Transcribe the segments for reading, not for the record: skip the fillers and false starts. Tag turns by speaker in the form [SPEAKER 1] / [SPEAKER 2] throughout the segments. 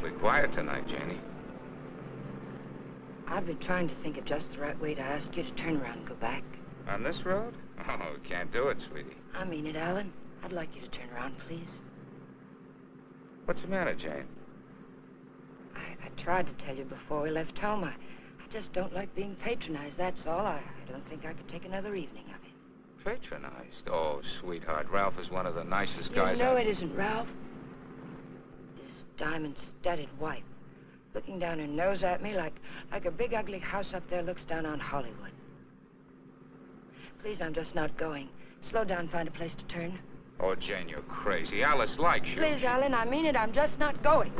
[SPEAKER 1] awfully quiet tonight, Janie.
[SPEAKER 2] I've been trying to think of just the right way to ask you to turn around and go back.
[SPEAKER 1] On this road? Oh, can't do it, sweetie.
[SPEAKER 2] I mean it, Alan. I'd like you to turn around, please.
[SPEAKER 1] What's the matter, Jane?
[SPEAKER 2] I tried to tell you before we left home. I just don't like being patronized, that's all. I don't think I could take another evening of it.
[SPEAKER 1] Patronized? Oh, sweetheart, Ralph is one of the nicest guys.
[SPEAKER 2] You know it isn't Ralph. His diamond-studded wife, looking down her nose at me like a big ugly house up there looks down on Hollywood. Please, I'm just not going. Slow down, find a place to turn.
[SPEAKER 1] Oh, Jane, you're crazy. Alice likes you.
[SPEAKER 2] Please, Alan, I mean it. I'm just not going.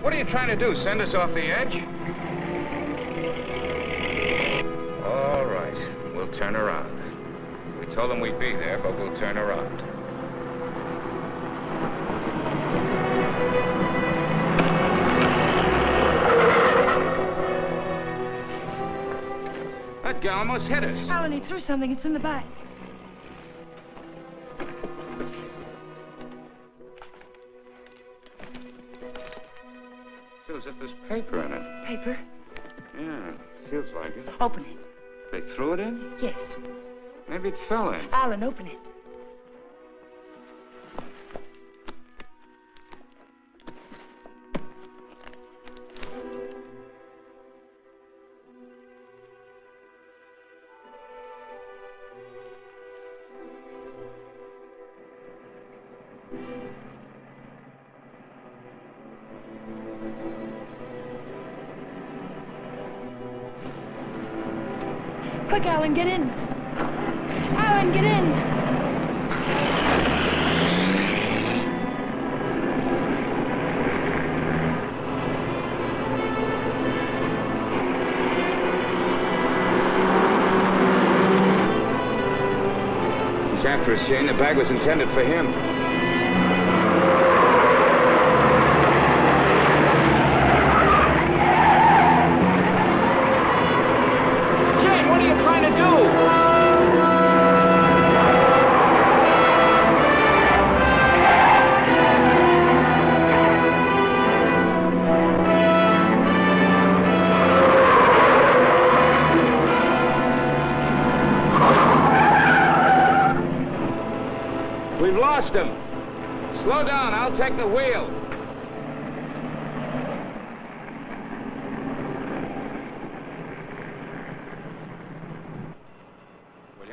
[SPEAKER 1] What are you trying to do, send us off the edge? All right, we'll turn around. We told them we'd be there, but we'll turn around. That guy almost hit us.
[SPEAKER 2] Alan, he threw something. It's in the back.
[SPEAKER 1] Feels as if there's paper in it.
[SPEAKER 2] Paper?
[SPEAKER 1] Yeah, feels like it.
[SPEAKER 2] Open it.
[SPEAKER 1] They threw it in?
[SPEAKER 2] Yes.
[SPEAKER 1] Maybe it fell in.
[SPEAKER 2] Alan, open it. Quick, Alan, get in. Alan, get in.
[SPEAKER 1] He's after us, Jane. The bag was intended for him. What are you trying to do? We've lost him. Slow down, I'll take the wheel.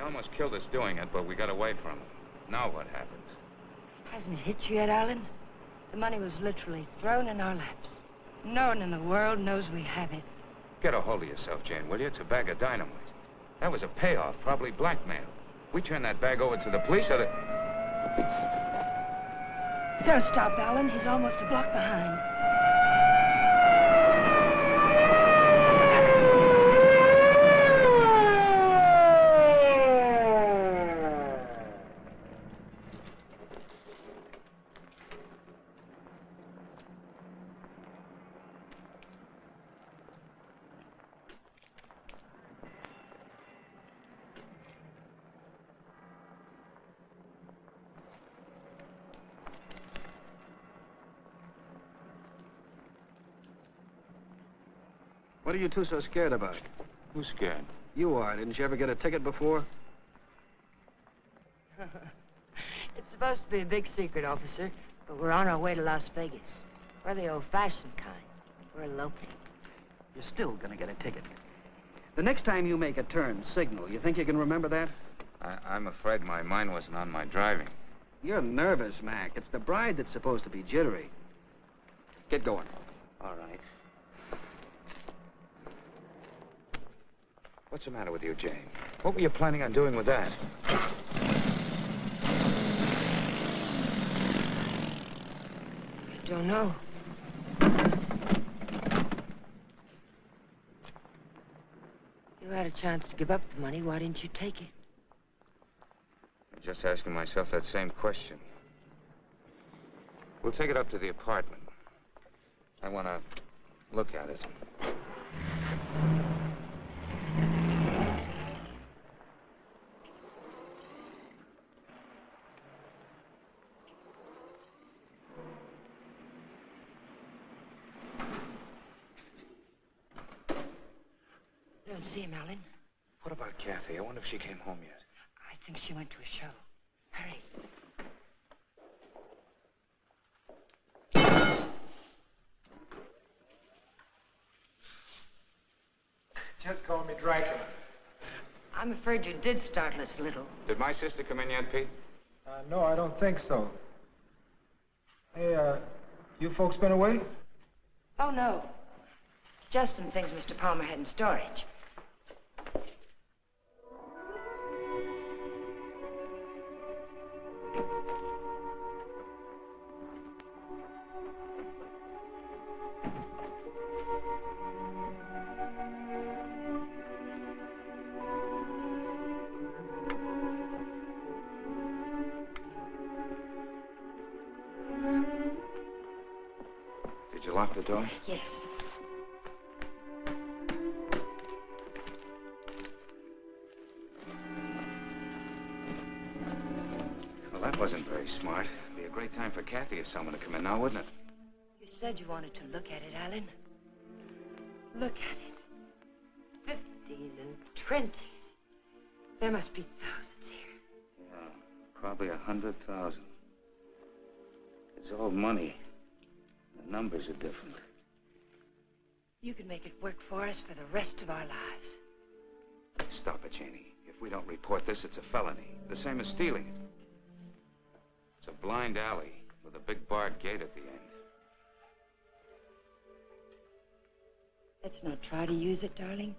[SPEAKER 1] Almost killed us doing it, but we got away from him. Now what happens?
[SPEAKER 2] Hasn't it hit you yet, Alan? The money was literally thrown in our laps. No one in the world knows we have it.
[SPEAKER 1] Get a hold of yourself, Jane, will you? It's a bag of dynamite. That was a payoff, probably blackmail. We turn that bag over to the police or the...
[SPEAKER 2] Don't stop, Alan. He's almost a block behind.
[SPEAKER 3] What are you two so scared about?
[SPEAKER 1] Who's scared?
[SPEAKER 3] You are. Didn't you ever get a ticket before?
[SPEAKER 2] It's supposed to be a big secret, officer, but we're on our way to Las Vegas. We're the old-fashioned kind. We're eloping.
[SPEAKER 3] You're still gonna get a ticket. The next time you make a turn, signal. You think you can remember that?
[SPEAKER 1] I'm afraid my mind wasn't on my driving.
[SPEAKER 3] You're nervous, Mac. It's the bride that's supposed to be jittery. Get going.
[SPEAKER 1] All right. What's the matter with you, Jane? What were you planning on doing with that?
[SPEAKER 2] I don't know. You had a chance to give up the money. Why didn't you take it?
[SPEAKER 1] I'm just asking myself that same question. We'll take it up to the apartment. I want to look at it.
[SPEAKER 2] Don't see him, Alan.
[SPEAKER 1] What about Kathy? I wonder if she came home yet.
[SPEAKER 2] I think she went to a show. Hurry.
[SPEAKER 4] Just call me Dracula.
[SPEAKER 2] I'm afraid you did startle us a little.
[SPEAKER 1] Did my sister come in yet, Pete?
[SPEAKER 4] No, I don't think so. Hey, you folks been away?
[SPEAKER 2] Oh, no. Just some things Mr. Palmer had in storage.
[SPEAKER 1] Did you lock the door?
[SPEAKER 2] Yes.
[SPEAKER 1] Well, that wasn't very smart. It'd be a great time for Kathy or someone to come in now, wouldn't it?
[SPEAKER 2] You said you wanted to look at it, Alan. Look at it. 50s and 20s. There must be thousands here.
[SPEAKER 1] Yeah, probably 100,000. It's all money. The numbers are different.
[SPEAKER 2] You can make it work for us for the rest of our lives.
[SPEAKER 1] Stop it, Janie. If we don't report this, it's a felony. The same as stealing it. It's a blind alley with a big barred gate at the end.
[SPEAKER 2] Let's not try to use it, darling.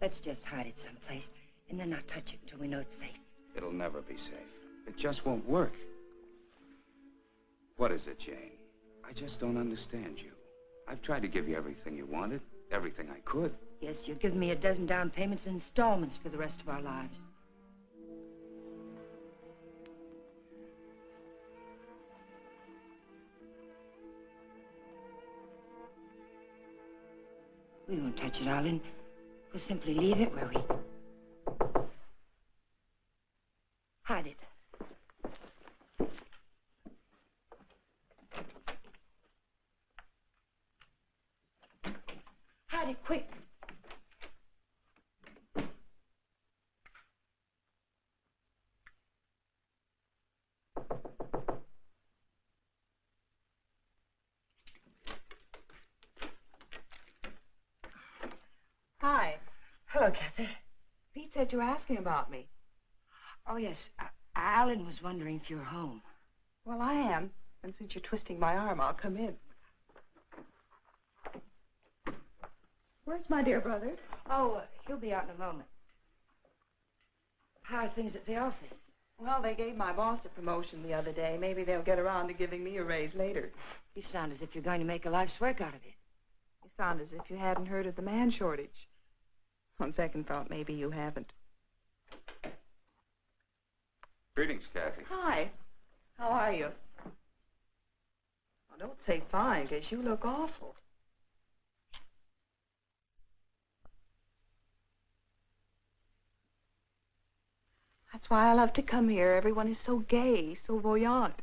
[SPEAKER 2] Let's just hide it someplace and then not touch it until we know it's safe.
[SPEAKER 1] It'll never be safe. It just won't work. What is it, Jane? I just don't understand you. I've tried to give you everything you wanted, everything I could.
[SPEAKER 2] Yes, you've given me a dozen down payments and installments for the rest of our lives. We won't touch it, Alan. We'll simply leave it where we... hide it. Hide it, quick.
[SPEAKER 5] Hi.
[SPEAKER 2] Hello, Kathy.
[SPEAKER 5] Pete said you were asking about me.
[SPEAKER 2] Oh, yes. Alan was wondering if you were home.
[SPEAKER 5] Well, I am. And since you're twisting my arm, I'll come in. Where's my dear brother?
[SPEAKER 2] Oh, he'll be out in a moment. How are things at the office?
[SPEAKER 5] Well, they gave my boss a promotion the other day. Maybe they'll get around to giving me a raise later.
[SPEAKER 2] You sound as if you're going to make a life's work out of it.
[SPEAKER 5] You sound as if you hadn't heard of the man shortage. On second thought, maybe you haven't.
[SPEAKER 1] Greetings, Kathy.
[SPEAKER 5] Hi. How are you? Well, don't say fine, because you look awful. That's why I love to come here. Everyone is so gay, so voyant.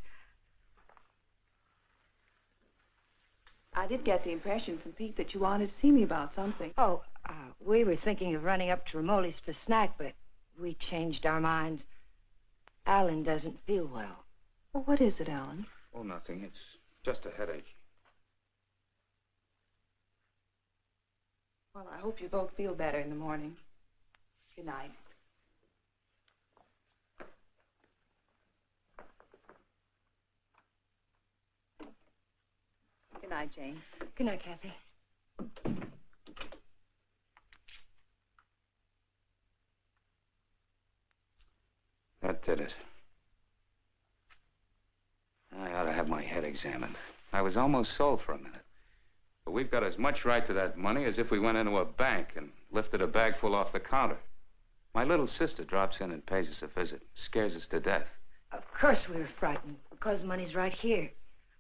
[SPEAKER 5] I did get the impression from Pete that you wanted to see me about something.
[SPEAKER 2] Oh, we were thinking of running up to Ramoli's for snack, but we changed our minds. Alan doesn't feel well.
[SPEAKER 5] Well, what is it, Alan?
[SPEAKER 1] Oh, nothing. It's just a headache.
[SPEAKER 5] Well, I hope you both feel better in the morning. Good night. Good night, Jane.
[SPEAKER 2] Good night, Kathy.
[SPEAKER 1] That did it. I ought to have my head examined. I was almost sold for a minute. But we've got as much right to that money as if we went into a bank and lifted a bag full off the counter. My little sister drops in and pays us a visit. Scares us to death.
[SPEAKER 2] Of course we were frightened, because the money's right here.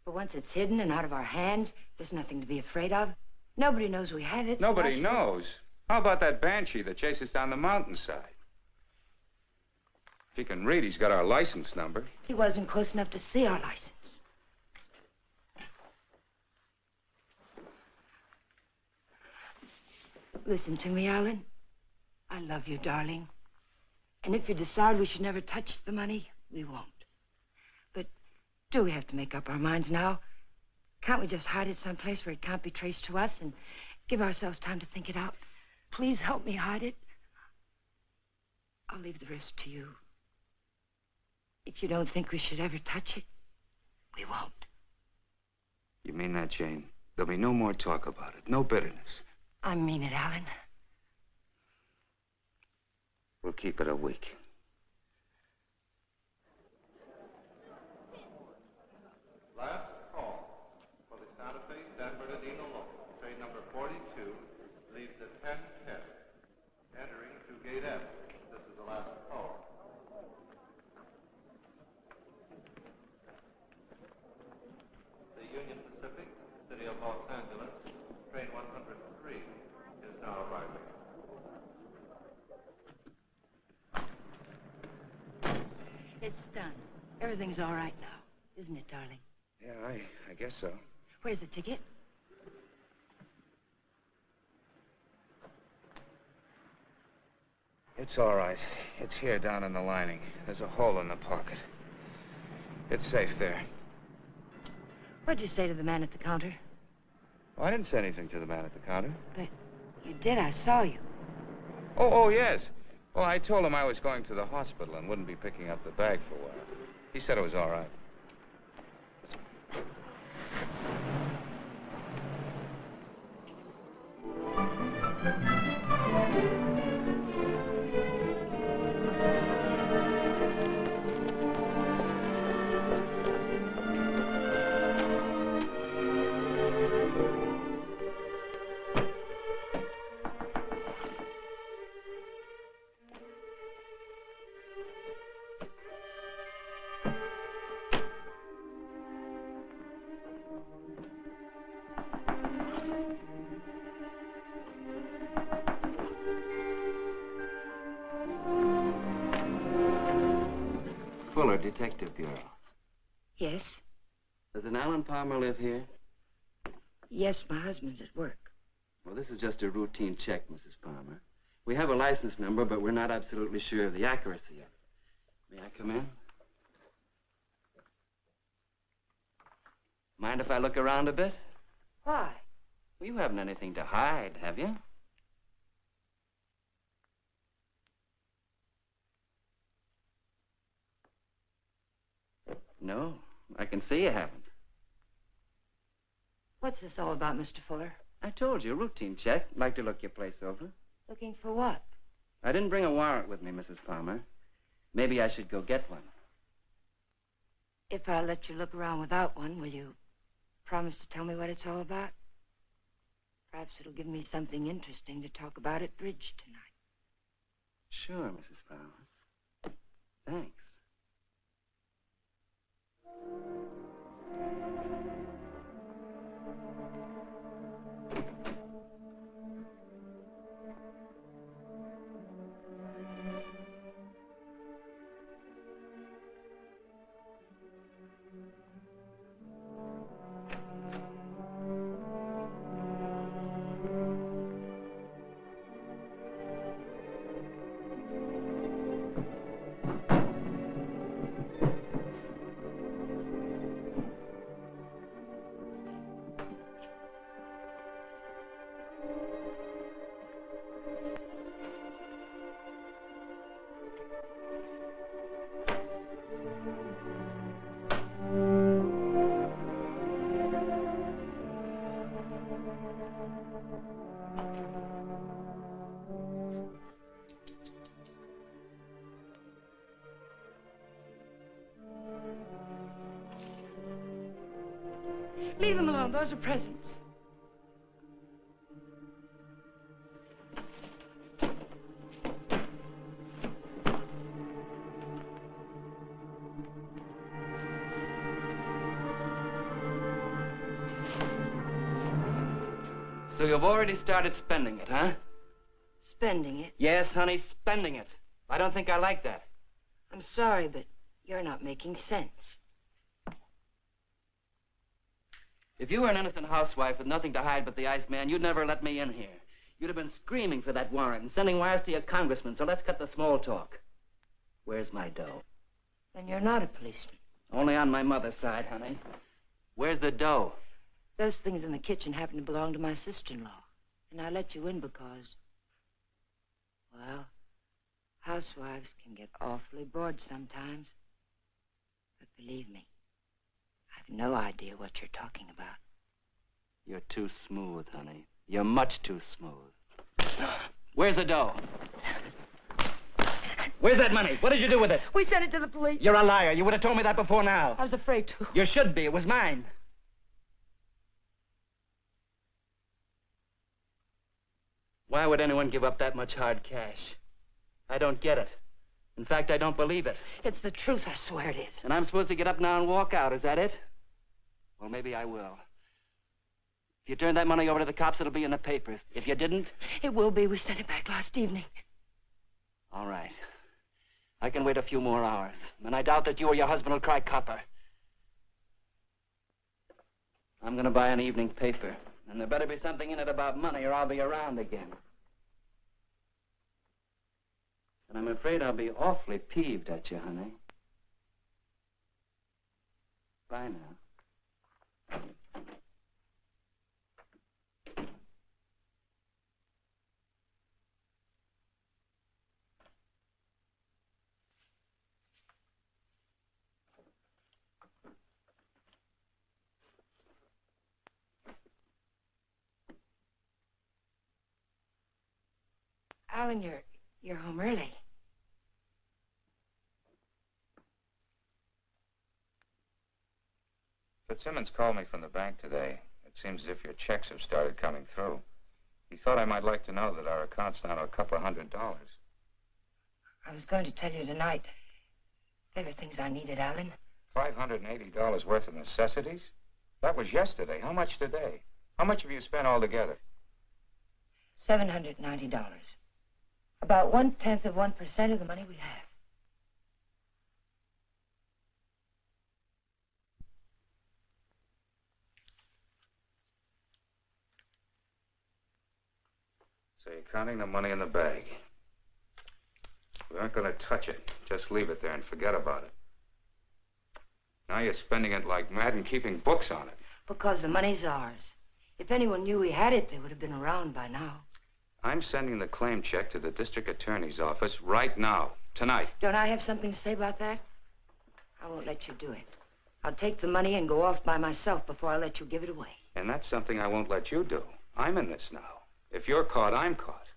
[SPEAKER 2] But once it's hidden and out of our hands, there's nothing to be afraid of. Nobody knows we have it.
[SPEAKER 1] Nobody knows. How about that banshee that chases down the mountainside? If he can read, he's got our license number.
[SPEAKER 2] He wasn't close enough to see our license. Listen to me, Alan. I love you, darling. And if you decide we should never touch the money, we won't. But do we have to make up our minds now? Can't we just hide it someplace where it can't be traced to us and give ourselves time to think it out? Please help me hide it. I'll leave the rest to you. If you don't think we should ever touch it, we won't.
[SPEAKER 1] You mean that, Jane? There'll be no more talk about it, no bitterness.
[SPEAKER 2] I mean it, Alan.
[SPEAKER 1] We'll keep it a week.
[SPEAKER 6] Last call for the Santa Fe San Bernardino local. Train number 42 leaves at 10:10, entering to Gate F. This is the last call. The Union Pacific, City of Los Angeles, train 103 is now arriving.
[SPEAKER 2] It's done. Everything's all right now, isn't it, darling?
[SPEAKER 1] Yeah, I guess so.
[SPEAKER 2] Where's the ticket?
[SPEAKER 1] It's all right. It's here down in the lining. There's a hole in the pocket. It's safe there.
[SPEAKER 2] What'd you say to the man at the counter?
[SPEAKER 1] Oh, I didn't say anything to the man at the counter.
[SPEAKER 2] But you did. I saw you.
[SPEAKER 1] Oh, yes. Well, I told him I was going to the hospital and wouldn't be picking up the bag for a while. He said it was all right.
[SPEAKER 3] Fuller, Detective Bureau.
[SPEAKER 2] Yes?
[SPEAKER 3] Does an Alan Palmer live here?
[SPEAKER 2] Yes, my husband's at work.
[SPEAKER 3] Well, this is just a routine check, Mrs. Palmer. We have a license number, but we're not absolutely sure of the accuracy of it. May I come in? Mind if I look around a bit?
[SPEAKER 2] Why?
[SPEAKER 3] Well, you haven't anything to hide, have you? No, I can see you haven't.
[SPEAKER 2] What's this all about, Mr. Fuller?
[SPEAKER 3] I told you, routine check. Like to look your place over.
[SPEAKER 2] Looking for what?
[SPEAKER 3] I didn't bring a warrant with me, Mrs. Palmer. Maybe I should go get one.
[SPEAKER 2] If I let you look around without one, will you promise to tell me what it's all about? Perhaps it'll give me something interesting to talk about at bridge tonight.
[SPEAKER 3] Sure, Mrs. Palmer. Thanks.
[SPEAKER 2] Leave them alone. Those are presents.
[SPEAKER 3] So you've already started spending it, huh?
[SPEAKER 2] Spending it?
[SPEAKER 3] Yes, honey, spending it. I don't think I like that.
[SPEAKER 2] I'm sorry, but you're not making sense. If
[SPEAKER 3] you were an innocent housewife with nothing to hide but the Iceman, you'd never let me in here. You'd have been screaming for that warrant and sending wires to your congressman, so let's cut the small talk. Where's my dough?
[SPEAKER 2] Then you're not a policeman.
[SPEAKER 3] Only on my mother's side, honey. Where's the dough?
[SPEAKER 2] Those things in the kitchen happen to belong to my sister-in-law. And I let you in because, well, housewives can get awfully bored sometimes. But believe me, I've no idea what you're talking about.
[SPEAKER 3] You're too smooth, honey. You're much too smooth. Where's the dough? Where's that money? What did you do with it?
[SPEAKER 2] We sent it to the police.
[SPEAKER 3] You're a liar. You would have told me that before now.
[SPEAKER 2] I was afraid to.
[SPEAKER 3] You should be. It was mine. Why would anyone give up that much hard cash? I don't get it. In fact, I don't believe it.
[SPEAKER 2] It's the truth, I swear it is.
[SPEAKER 3] And I'm supposed to get up now and walk out, is that it? Well, maybe I will. If you turn that money over to the cops, it'll be in the papers. If you didn't...
[SPEAKER 2] It will be. We sent it back last evening.
[SPEAKER 3] All right. I can wait a few more hours. And I doubt that you or your husband will cry copper. I'm going to buy an evening paper. And there better be something in it about money or I'll be around again. And I'm afraid I'll be awfully peeved at you, honey. Bye now.
[SPEAKER 2] Alan, you're home early.
[SPEAKER 1] Fitzsimmons called me from the bank today. It seems as if your checks have started coming through. He thought I might like to know that our account's down to $200.
[SPEAKER 2] I was going to tell you tonight. There were things I needed, Alan.
[SPEAKER 1] $580 worth of necessities? That was yesterday. How much today? How much have you spent altogether?
[SPEAKER 2] $790. About 1/10 of 1% of the money we have.
[SPEAKER 1] So you're counting the money in the bag. We aren't going to touch it. Just leave it there and forget about it. Now you're spending it like mad and keeping books on it.
[SPEAKER 2] Because the money's ours. If anyone knew we had it, they would have been around by now.
[SPEAKER 1] I'm sending the claim check to the district attorney's office right now, tonight.
[SPEAKER 2] Don't I have something to say about that? I won't let you do it. I'll take the money and go off by myself before I let you give it away.
[SPEAKER 1] And that's something I won't let you do. I'm in this now. If you're caught, I'm caught.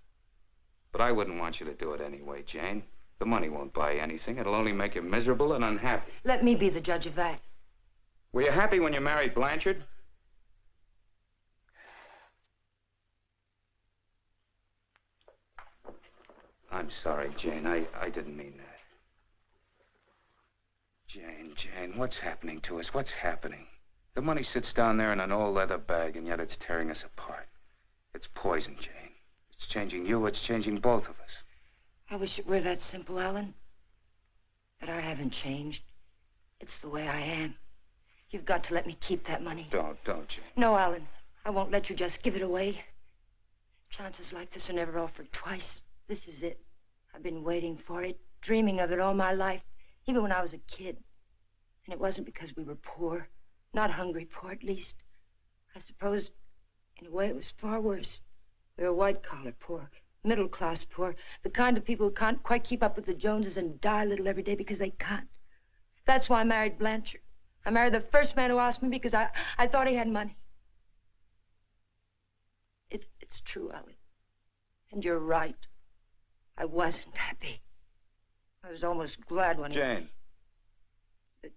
[SPEAKER 1] But I wouldn't want you to do it anyway, Jane. The money won't buy anything. It'll only make you miserable and unhappy.
[SPEAKER 2] Let me be the judge of that.
[SPEAKER 1] Were you happy when you married Blanchard? I'm sorry, Jane. I didn't mean that. Jane, what's happening to us? What's happening? The money sits down there in an old leather bag, and yet it's tearing us apart. It's poison, Jane. It's changing you. It's changing both of us.
[SPEAKER 2] I wish it were that simple, Alan. But I haven't changed. It's the way I am. You've got to let me keep that money.
[SPEAKER 1] Don't, Jane.
[SPEAKER 2] No, Alan. I won't let you just give it away. Chances like this are never offered twice. This is it. I've been waiting for it, dreaming of it all my life, even when I was a kid. And it wasn't because we were poor. Not hungry poor, at least. I suppose, in a way, it was far worse. We were white-collar poor, middle-class poor, the kind of people who can't quite keep up with the Joneses and die a little every day because they can't. That's why I married Blanchard. I married the first man who asked me because I thought he had money. It's true, Alan. And you're right. I wasn't happy. I was almost glad when
[SPEAKER 1] Jane.
[SPEAKER 2] But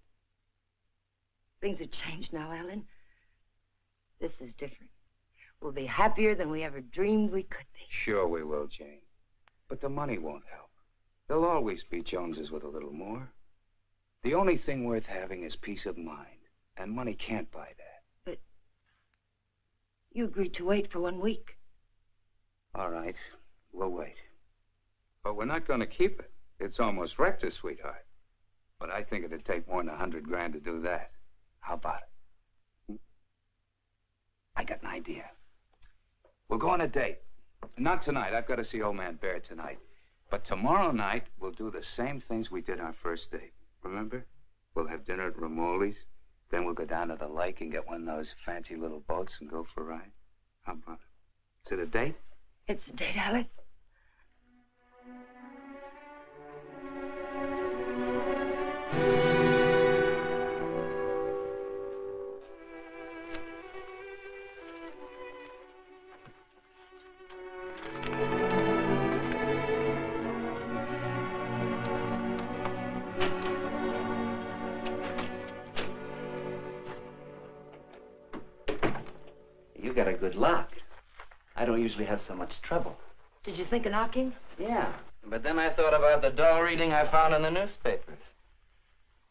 [SPEAKER 2] things have changed now, Alan. This is different. We'll be happier than we ever dreamed we could be.
[SPEAKER 1] Sure we will, Jane. But the money won't help. There'll always be Joneses with a little more. The only thing worth having is peace of mind. And money can't buy that.
[SPEAKER 2] But you agreed to wait for 1 week.
[SPEAKER 1] All right. We'll wait. But we're not going to keep it. It's almost wrecked us, sweetheart. But I think it'd take more than $100 grand to do that. How about it? I got an idea. We'll go on a date. Not tonight. I've got to see old man Bear tonight. But tomorrow night, we'll do the same things we did our first date. Remember? We'll have dinner at Ramoli's. Then we'll go down to the lake and get one of those fancy little boats and go for a ride. How about it? Is it a date?
[SPEAKER 2] It's a date, Alec.
[SPEAKER 3] You got a good lock. I don't usually have so much trouble.
[SPEAKER 2] Did you think of knocking?
[SPEAKER 3] Yeah, but then I thought about the dough reading I found in the newspapers.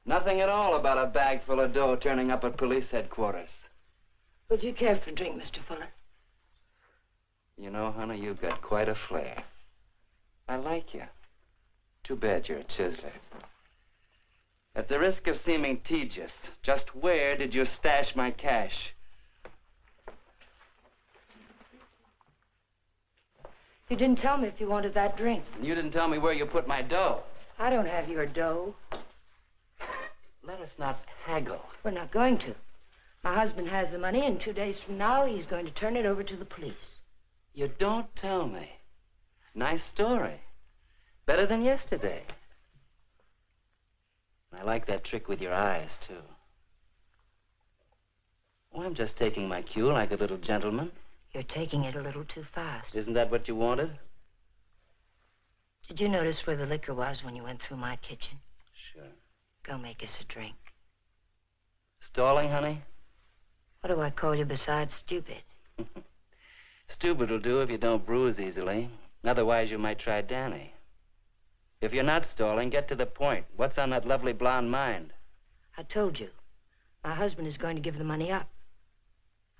[SPEAKER 3] Nothing at all about a bag full of dough turning up at police headquarters.
[SPEAKER 2] Would you care for a drink, Mr. Fuller?
[SPEAKER 3] You know, honey, you've got quite a flair. I like you. Too bad you're a chiseler. At the risk of seeming tedious, just where did you stash my cash?
[SPEAKER 2] You didn't tell me if you wanted that drink.
[SPEAKER 3] And you didn't tell me where you put my dough.
[SPEAKER 2] I don't have your dough.
[SPEAKER 3] Let us not haggle.
[SPEAKER 2] We're not going to. My husband has the money, and 2 days from now, he's going to turn it over to the police.
[SPEAKER 3] You don't tell me. Nice story. Better than yesterday. I like that trick with your eyes, too. Oh, I'm just taking my cue like a little gentleman.
[SPEAKER 2] You're taking it a little too fast.
[SPEAKER 3] Isn't that what you wanted?
[SPEAKER 2] Did you notice where the liquor was when you went through my kitchen?
[SPEAKER 3] Sure.
[SPEAKER 2] Go make us a drink.
[SPEAKER 3] Stalling, honey?
[SPEAKER 2] What do I call you besides stupid?
[SPEAKER 3] Stupid will do if you don't bruise easily. Otherwise, you might try Danny. If you're not stalling, get to the point. What's on that lovely blonde mind?
[SPEAKER 2] I told you. My husband is going to give the money up.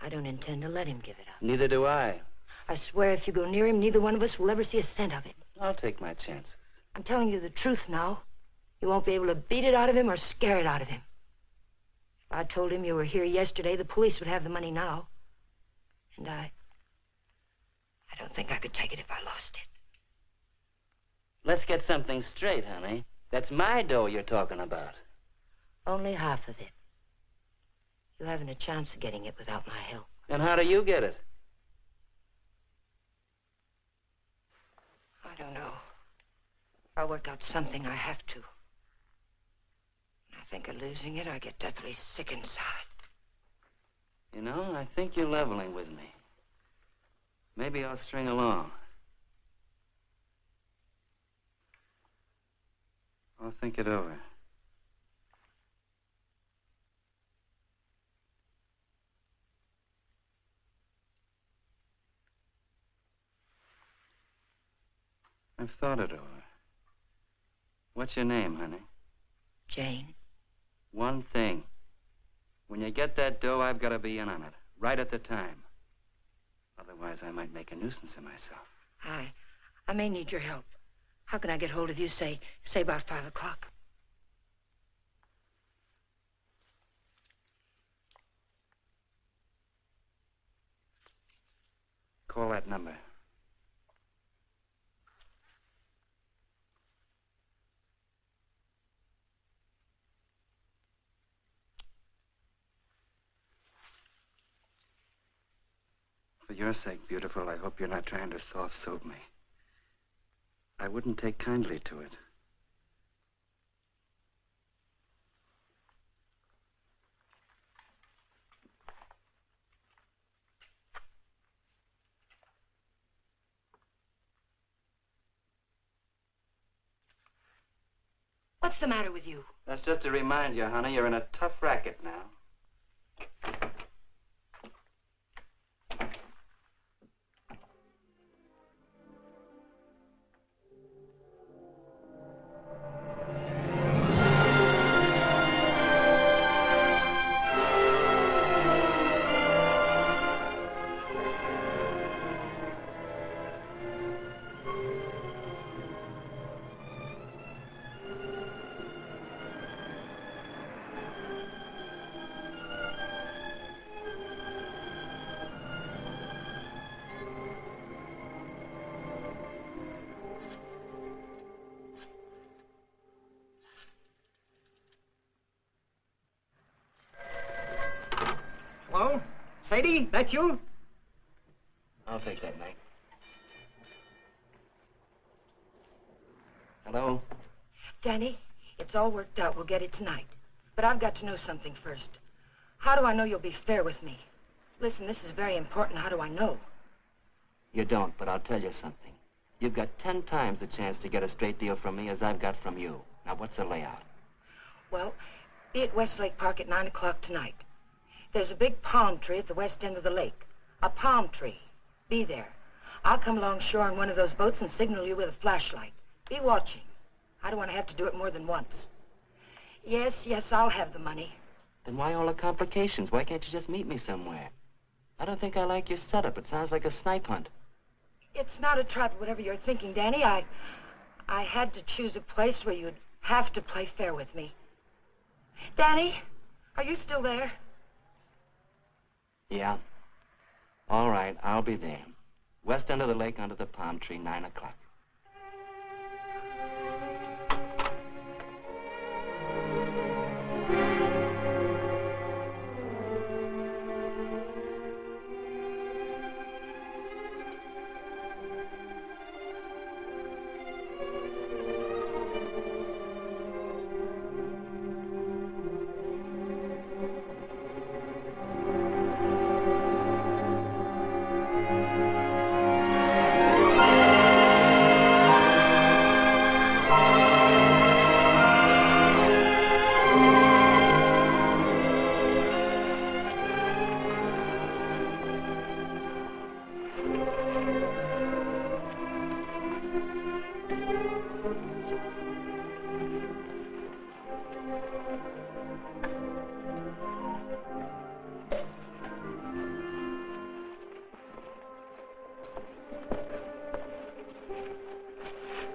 [SPEAKER 2] I don't intend to let him give it up.
[SPEAKER 3] Neither do I.
[SPEAKER 2] I swear if you go near him, neither one of us will ever see a cent of it.
[SPEAKER 3] I'll take my chances.
[SPEAKER 2] I'm telling you the truth now. You won't be able to beat it out of him or scare it out of him. If I told him you were here yesterday, the police would have the money now. And I don't think I could take it if I lost it.
[SPEAKER 3] Let's get something straight, honey. That's my dough you're talking about.
[SPEAKER 2] Only half of it. You haven't a chance of getting it without my help.
[SPEAKER 3] And how do you get it?
[SPEAKER 2] I don't know. I'll work out something. I have to. When I think of losing it, I get deathly sick inside.
[SPEAKER 3] You know, I think you're leveling with me. Maybe I'll string along. I'll think it over. I've thought it over. What's your name, honey?
[SPEAKER 2] Jane.
[SPEAKER 3] One thing. When you get that dough, I've got to be in on it. Right at the time. Otherwise, I might make a nuisance of myself.
[SPEAKER 2] I may need your help. How can I get hold of you, say about 5 o'clock?
[SPEAKER 3] Call that number. For your sake, beautiful, I hope you're not trying to soft-soap me. I wouldn't take kindly to it.
[SPEAKER 2] What's the matter with you?
[SPEAKER 3] That's just to remind you, honey, you're in a tough racket now.
[SPEAKER 7] Lady, that you?
[SPEAKER 3] I'll take that, Mike. Hello?
[SPEAKER 2] Danny, it's all worked out. We'll get it tonight. But I've got to know something first. How do I know you'll be fair with me? Listen, this is very important. How do I know?
[SPEAKER 3] You don't, but I'll tell you something. You've got 10 times the chance to get a straight deal from me as I've got from you. Now, what's the layout?
[SPEAKER 2] Well, be at Westlake Park at 9 o'clock tonight. There's a big palm tree at the west end of the lake. A palm tree. Be there. I'll come along shore on one of those boats and signal you with a flashlight. Be watching. I don't want to have to do it more than once. Yes, I'll have the money.
[SPEAKER 3] Then why all the complications? Why can't you just meet me somewhere? I don't think I like your setup. It sounds like a snipe hunt.
[SPEAKER 2] It's not a trap, whatever you're thinking, Danny. I had to choose a place where you'd have to play fair with me. Danny, are you still there?
[SPEAKER 3] Yeah. All right, I'll be there. West end of the lake under the palm tree, 9 o'clock.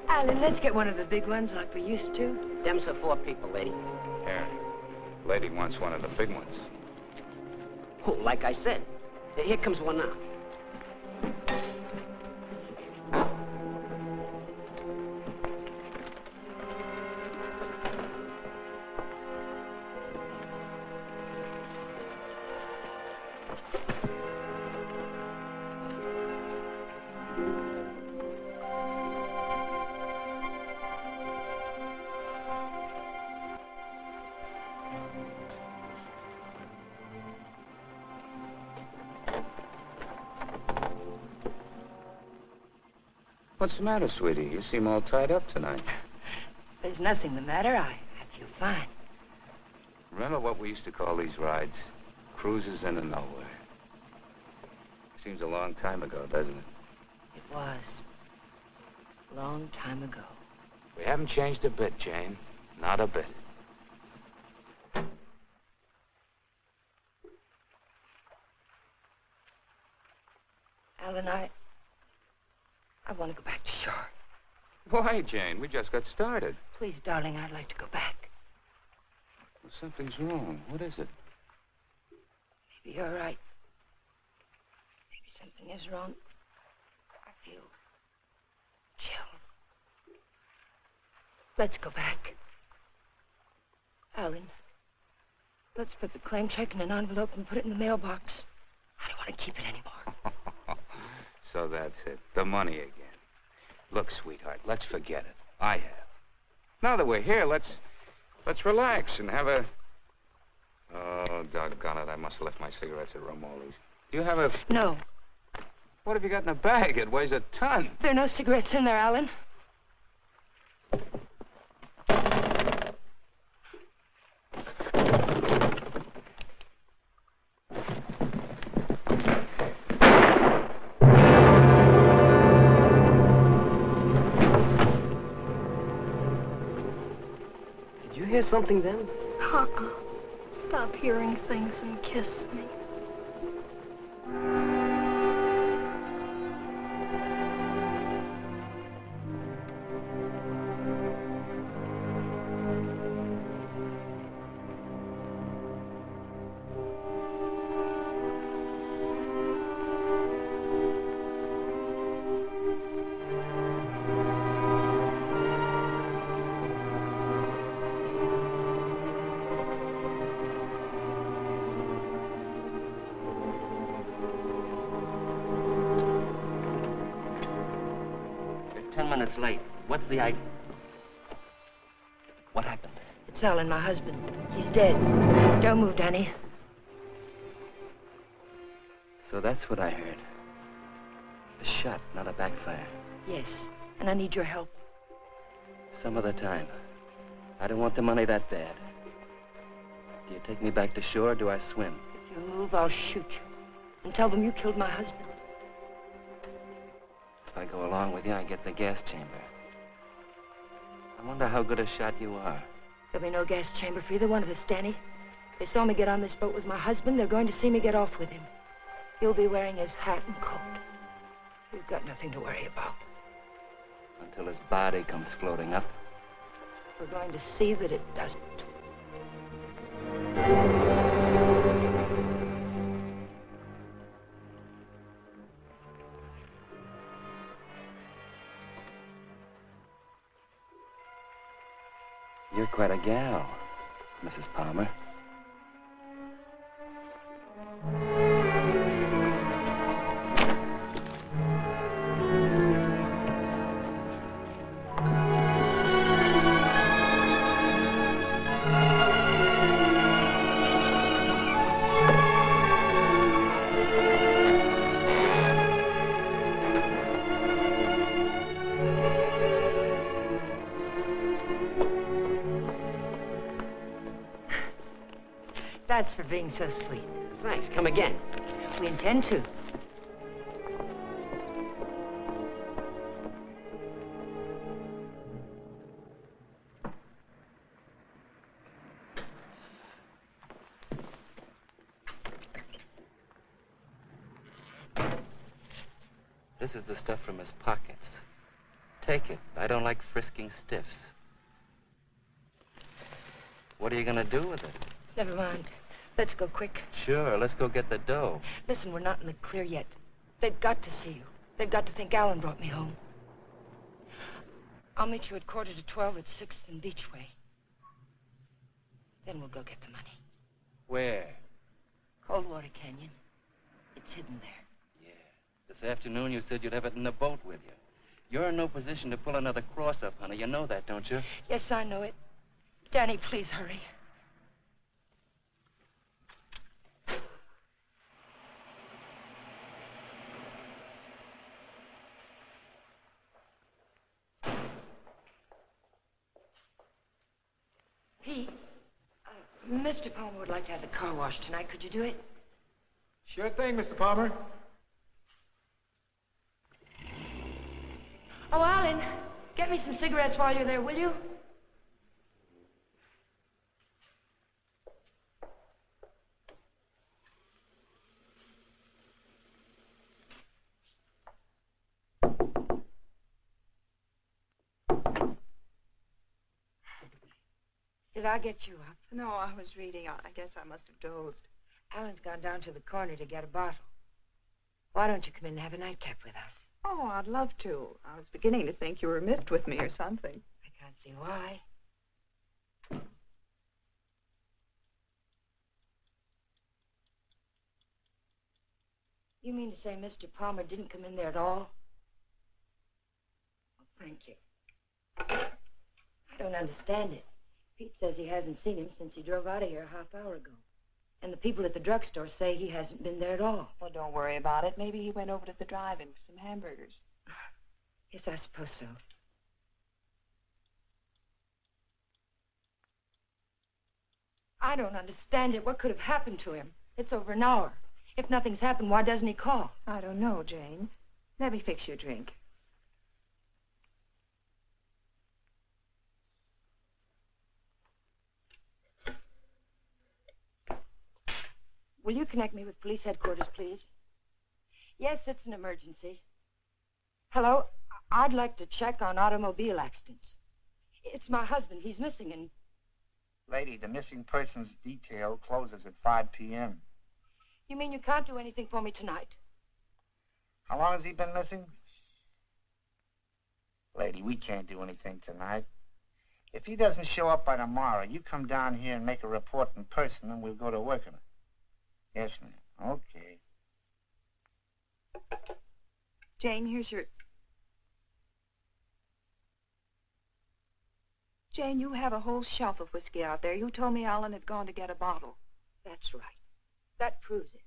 [SPEAKER 2] Alan, let's get one of the big ones like we used to.
[SPEAKER 7] Them's for 4 people, lady.
[SPEAKER 1] Yeah. Lady wants one of the big ones.
[SPEAKER 7] Oh, like I said. Here comes one now.
[SPEAKER 1] What's the matter, sweetie? You seem all tied up tonight.
[SPEAKER 2] There's nothing the matter. I feel fine.
[SPEAKER 1] Remember what we used to call these rides? Cruises into nowhere. Seems a long time ago, doesn't it?
[SPEAKER 2] It was. A long time ago.
[SPEAKER 1] We haven't changed a bit, Jane. Not a bit.
[SPEAKER 2] Alan, I want to go back to shore.
[SPEAKER 1] Why, Jane? We just got started.
[SPEAKER 2] Please, darling, I'd like to go back.
[SPEAKER 1] Well, something's wrong. What is it?
[SPEAKER 2] Maybe you're right. Maybe something is wrong. I feel chill. Let's go back. Alan, let's put the claim check in an envelope and put it in the mailbox. I don't want to keep it anymore.
[SPEAKER 1] So that's it. The money again. Look, sweetheart, let's forget it. I have. Now that we're here, let's relax and have a... Oh, doggone it. I must have left my cigarettes at Romoli's. Do you have a...
[SPEAKER 2] No.
[SPEAKER 1] What have you got in the bag? It weighs a ton.
[SPEAKER 2] There are no cigarettes in there, Alan.
[SPEAKER 7] Did you hear something then?
[SPEAKER 8] Stop hearing things and kiss me.
[SPEAKER 7] it's late. What's the idea? What happened?
[SPEAKER 2] It's Alan, my husband. He's dead. Don't move, Danny.
[SPEAKER 3] So that's what I heard. A shot, not a backfire.
[SPEAKER 2] Yes, and I need your help.
[SPEAKER 3] Some other time. I don't want the money that bad. Do you take me back to shore, or do I swim?
[SPEAKER 2] If you move, I'll shoot you. And tell them you killed my husband.
[SPEAKER 3] If I go along with you, I get the gas chamber. I wonder how good a shot you are.
[SPEAKER 2] There'll be no gas chamber for either one of us, Danny. They saw me get on this boat with my husband. They're going to see me get off with him. He'll be wearing his hat and coat. You've got nothing to worry about.
[SPEAKER 3] Until his body comes floating up.
[SPEAKER 2] We're going to see that it doesn't.
[SPEAKER 3] You're quite a gal, Mrs. Palmer.
[SPEAKER 2] That's for being so sweet.
[SPEAKER 7] Thanks. Come again.
[SPEAKER 2] We intend to.
[SPEAKER 3] This is the stuff from his pockets. Take it. I don't like frisking stiffs. What are you going to do with it?
[SPEAKER 2] Never mind. Let's go quick.
[SPEAKER 3] Sure, let's go get the dough.
[SPEAKER 2] Listen, we're not in the clear yet. They've got to see you. They've got to think Alan brought me home. I'll meet you at 11:45 at 6th and Beachway. Then we'll go get the money.
[SPEAKER 3] Where?
[SPEAKER 2] Coldwater Canyon. It's hidden there.
[SPEAKER 3] Yeah. This afternoon you said you'd have it in the boat with you. You're in no position to pull another cross-up, honey. You know that, don't you?
[SPEAKER 2] Yes, I know it. Danny, please hurry. Pete, Mr. Palmer would like to have the car washed tonight. Could you do it?
[SPEAKER 4] Sure thing, Mr. Palmer.
[SPEAKER 2] Oh, Alan, get me some cigarettes while you're there, will you? Did I get you up?
[SPEAKER 5] No, I was reading. I guess I must have dozed.
[SPEAKER 2] Alan's gone down to the corner to get a bottle. Why don't you come in and have a nightcap with us?
[SPEAKER 5] Oh, I'd love to. I was beginning to think you were miffed with me or something.
[SPEAKER 2] I can't see why. You mean to say Mr. Palmer didn't come in there at all? Well, thank you. I don't understand it. Pete says he hasn't seen him since he drove out of here a half hour ago. And the people at the drugstore say he hasn't been there at all.
[SPEAKER 5] Well, don't worry about it. Maybe he went over to the drive-in for some hamburgers.
[SPEAKER 2] Yes, I suppose so. I don't understand it. What could have happened to him? It's over an hour. If nothing's happened, why doesn't he call?
[SPEAKER 5] I don't know, Jane. Let me fix you a drink.
[SPEAKER 2] Will you connect me with police headquarters, please? Yes, it's an emergency. Hello? I'd like to check on automobile accidents. It's my husband. He's missing and...
[SPEAKER 9] Lady, the missing persons detail closes at 5 p.m.
[SPEAKER 2] You mean you can't do anything for me tonight?
[SPEAKER 9] How long has he been missing? Lady, we can't do anything tonight. If he doesn't show up by tomorrow, you come down here and make a report in person, and we'll go to work on it. Yes, ma'am. Okay.
[SPEAKER 5] Jane, here's your... Jane, you have a whole shelf of whiskey out there. You told me Alan had gone to get a bottle.
[SPEAKER 2] That's right. That proves it.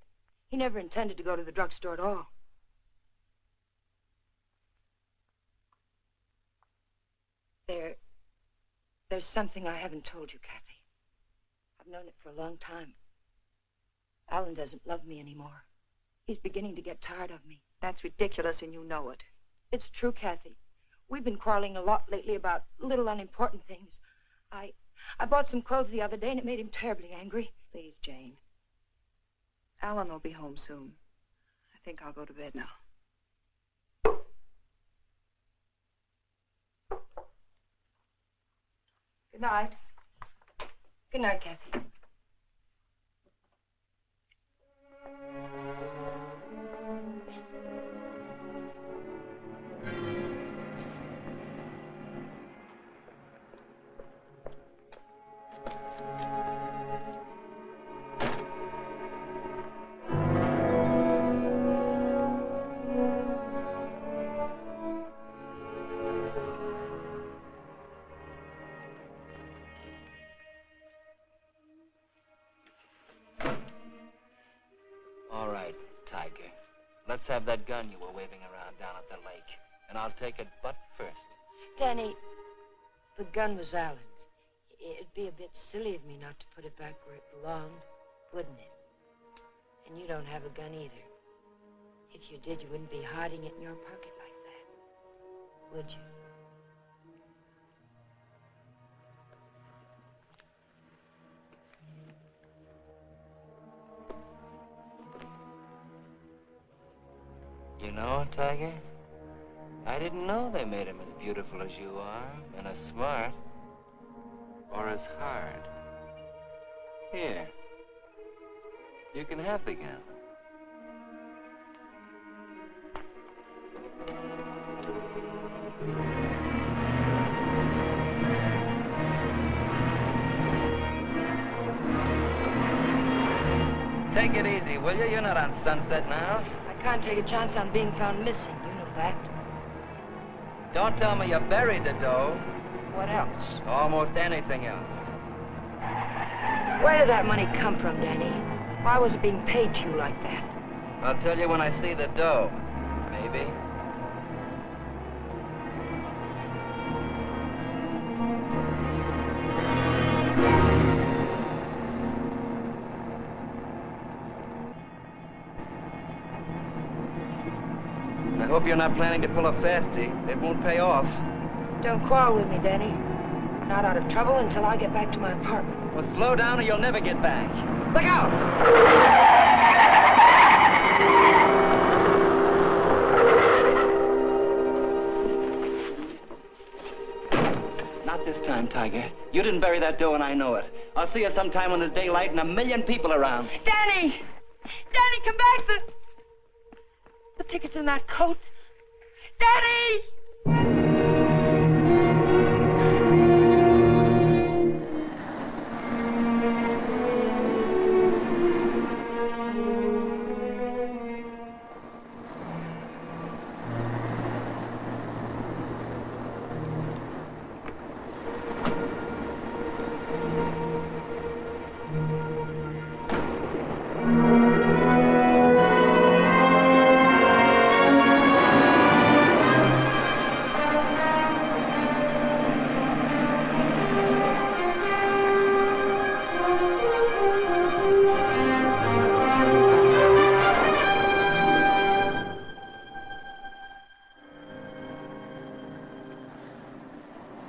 [SPEAKER 2] He never intended to go to the drugstore at all. There's something I haven't told you, Kathy. I've known it for a long time. Alan doesn't love me anymore. He's beginning to get tired of me.
[SPEAKER 5] That's ridiculous, and you know it.
[SPEAKER 2] It's true, Kathy. We've been quarreling a lot lately about little unimportant things. I bought some clothes the other day, and it made him terribly angry.
[SPEAKER 5] Please, Jane. Alan will be home soon. I think I'll go to bed now. Good night.
[SPEAKER 2] Good night, Kathy.
[SPEAKER 3] Let's have that gun you were waving around down at the lake, and I'll take it butt first.
[SPEAKER 2] Danny, the gun was Alan's. It'd be a bit silly of me not to put it back where it belonged, wouldn't it? And you don't have a gun either. If you did, you wouldn't be hiding it in your pocket like that, would you?
[SPEAKER 3] You know, Tiger, I didn't know they made him as beautiful as you are, and as smart, or as hard. Here, you can have the gun. Take it easy, will you? You're not on Sunset now.
[SPEAKER 2] I can't take a chance on being found missing. You know that.
[SPEAKER 3] Don't tell me you buried the dough.
[SPEAKER 2] What else?
[SPEAKER 3] Almost anything else.
[SPEAKER 2] Where did that money come from, Danny? Why was it being paid to you like that?
[SPEAKER 3] I'll tell you when I see the dough. Maybe. I hope you're not planning to pull a fastie. It won't pay off.
[SPEAKER 2] Don't quarrel with me, Danny. I'm not out of trouble until I get back to my apartment.
[SPEAKER 3] Well, slow down or you'll never get back.
[SPEAKER 2] Look out!
[SPEAKER 3] Not this time, Tiger. You didn't bury that dough and I know it. I'll see you sometime when there's daylight and a million people around.
[SPEAKER 2] Danny! Danny, come back! The ticket's in that coat. Danny!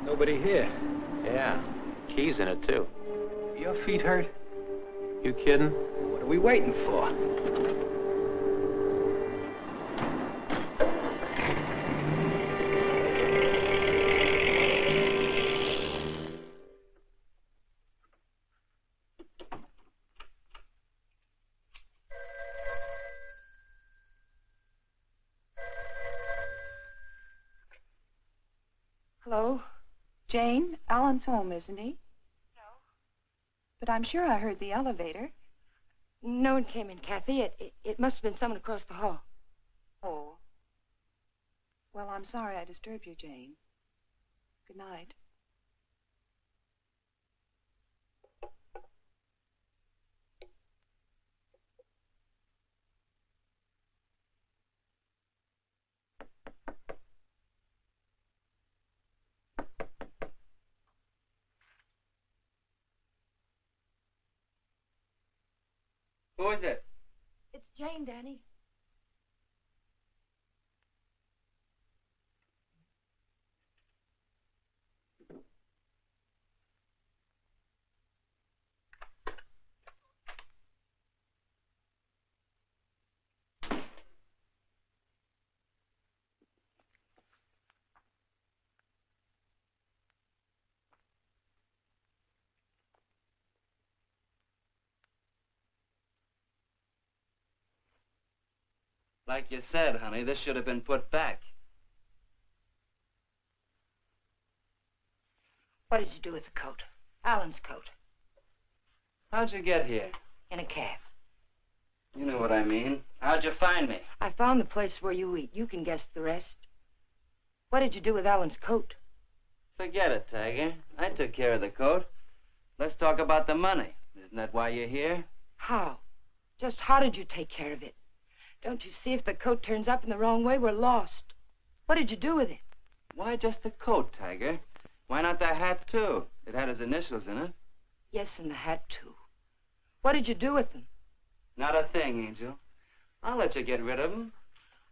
[SPEAKER 10] Nobody here.
[SPEAKER 11] Yeah, keys in it, too.
[SPEAKER 10] Your feet hurt? You kidding? What are we waiting for?
[SPEAKER 2] Hello?
[SPEAKER 5] Jane, Alan's home, isn't he? No. But I'm sure I heard the elevator.
[SPEAKER 2] No one came in, Kathy. It must have been someone across the hall.
[SPEAKER 5] Oh. Well, I'm sorry I disturbed you, Jane. Good night.
[SPEAKER 3] Who is it?
[SPEAKER 2] It's Jane, Danny.
[SPEAKER 3] Like you said, honey, this should have been put back.
[SPEAKER 2] What did you do with the coat? Alan's coat.
[SPEAKER 3] How'd you get here?
[SPEAKER 2] In a cab.
[SPEAKER 3] You know what I mean. How'd you find me?
[SPEAKER 2] I found the place where you eat. You can guess the rest. What did you do with Alan's coat?
[SPEAKER 3] Forget it, Tiger. I took care of the coat. Let's talk about the money. Isn't that why you're here?
[SPEAKER 2] How? Just how did you take care of it? Don't you see if the coat turns up in the wrong way, we're lost. What did you do with it?
[SPEAKER 3] Why just the coat, Tiger? Why not the hat, too? It had his initials in it.
[SPEAKER 2] Yes, and the hat, too. What did you do with them?
[SPEAKER 3] Not a thing, Angel. I'll let you get rid of them.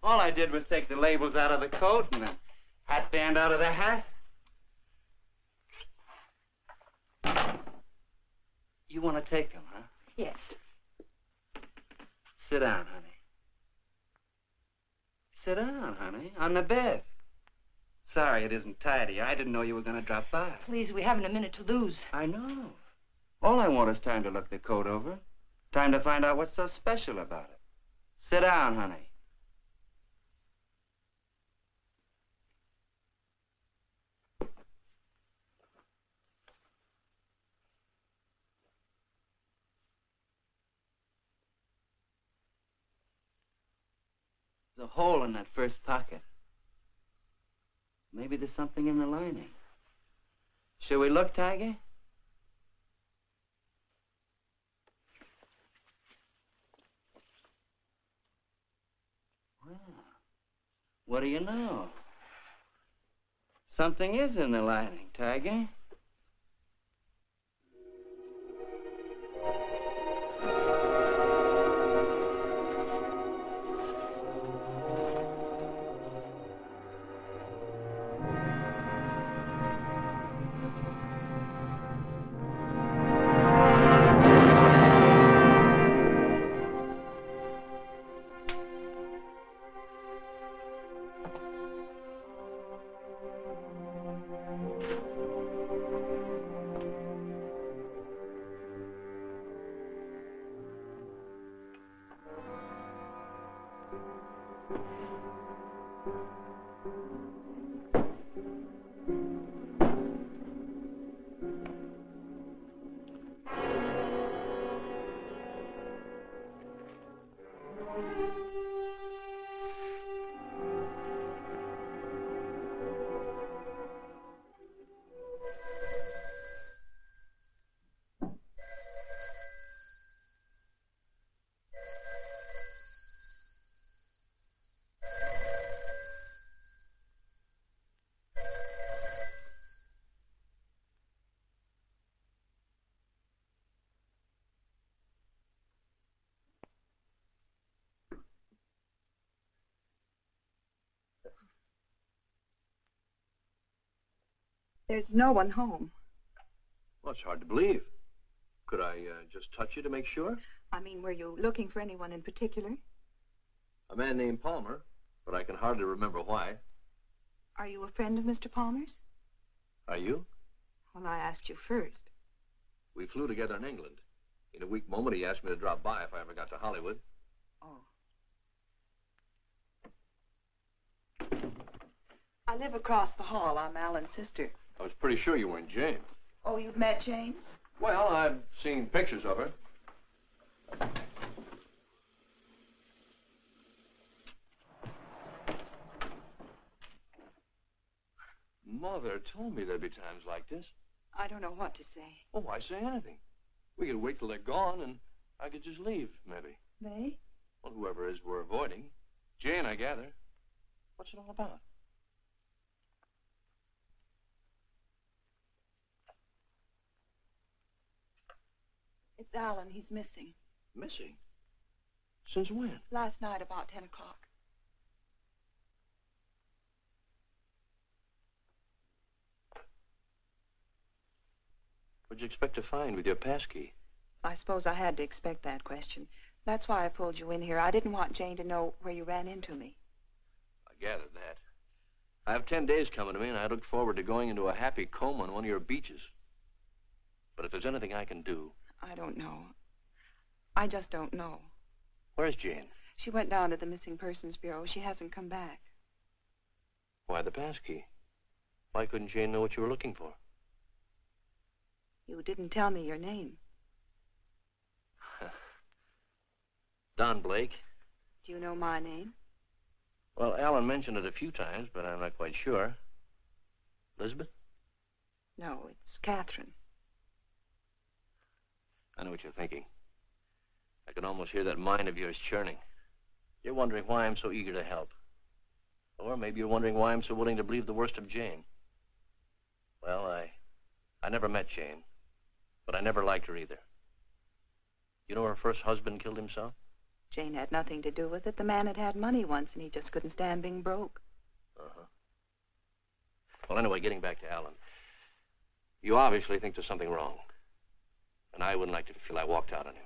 [SPEAKER 3] All I did was take the labels out of the coat and the hat band out of the hat. You want to take them, huh?
[SPEAKER 2] Yes.
[SPEAKER 3] Sit down, honey. Sit down, honey, on the bed. Sorry it isn't tidy. I didn't know you were going to drop by.
[SPEAKER 2] Please, we haven't a minute to lose.
[SPEAKER 3] I know. All I want is time to look the coat over. Time to find out what's so special about it. Sit down, honey. There's a hole in that first pocket. Maybe there's something in the lining. Shall we look, Tiger? Well, what do you know? Something is in the lining, Tiger.
[SPEAKER 5] There's no one home.
[SPEAKER 10] Well, it's hard to believe. Could I just touch you to make sure?
[SPEAKER 5] I mean, were you looking for anyone in particular?
[SPEAKER 10] A man named Palmer, but I can hardly remember why.
[SPEAKER 5] Are you a friend of Mr. Palmer's?
[SPEAKER 10] Are you?
[SPEAKER 5] Well, I asked you first.
[SPEAKER 10] We flew together in England. In a weak moment, he asked me to drop by if I ever got to Hollywood.
[SPEAKER 5] Oh. I live across the hall. I'm Alan's sister.
[SPEAKER 10] I was pretty sure you weren't Jane.
[SPEAKER 5] Oh, you've met Jane?
[SPEAKER 10] Well, I've seen pictures of her. Mother told me there'd be times like this.
[SPEAKER 5] I don't know what to say.
[SPEAKER 10] Oh, why say anything? We could wait till they're gone, and I could just leave, maybe.
[SPEAKER 5] They?
[SPEAKER 10] Well, whoever it is we're avoiding. Jane, I gather. What's it all about?
[SPEAKER 5] It's Alan. He's missing.
[SPEAKER 10] Missing? Since when?
[SPEAKER 5] Last night about 10 o'clock.
[SPEAKER 10] What'd you expect to find with your passkey?
[SPEAKER 5] I suppose I had to expect that question. That's why I pulled you in here. I didn't want Jane to know where you ran into me.
[SPEAKER 10] I gathered that. I have 10 days coming to me, and I look forward to going into a happy coma on one of your beaches. But if there's anything I can do...
[SPEAKER 5] I don't know. I just don't know.
[SPEAKER 10] Where's Jane?
[SPEAKER 5] She went down to the Missing Persons Bureau. She hasn't come back.
[SPEAKER 10] Why the passkey? Why couldn't Jane know what you were looking for?
[SPEAKER 5] You didn't tell me your name.
[SPEAKER 10] Don Blake.
[SPEAKER 5] Do you know my name?
[SPEAKER 10] Well, Alan mentioned it a few times, but I'm not quite sure. Elizabeth?
[SPEAKER 5] No, it's Catherine.
[SPEAKER 10] I know what you're thinking. I can almost hear that mind of yours churning. You're wondering why I'm so eager to help. Or maybe you're wondering why I'm so willing to believe the worst of Jane. Well, I never met Jane, but I never liked her either. You know her first husband killed himself?
[SPEAKER 5] Jane had nothing to do with it. The man had money once, and he just couldn't stand being broke.
[SPEAKER 10] Uh-huh. Well, anyway, getting back to Alan. You obviously think there's something wrong. And I wouldn't like to feel I walked out on him.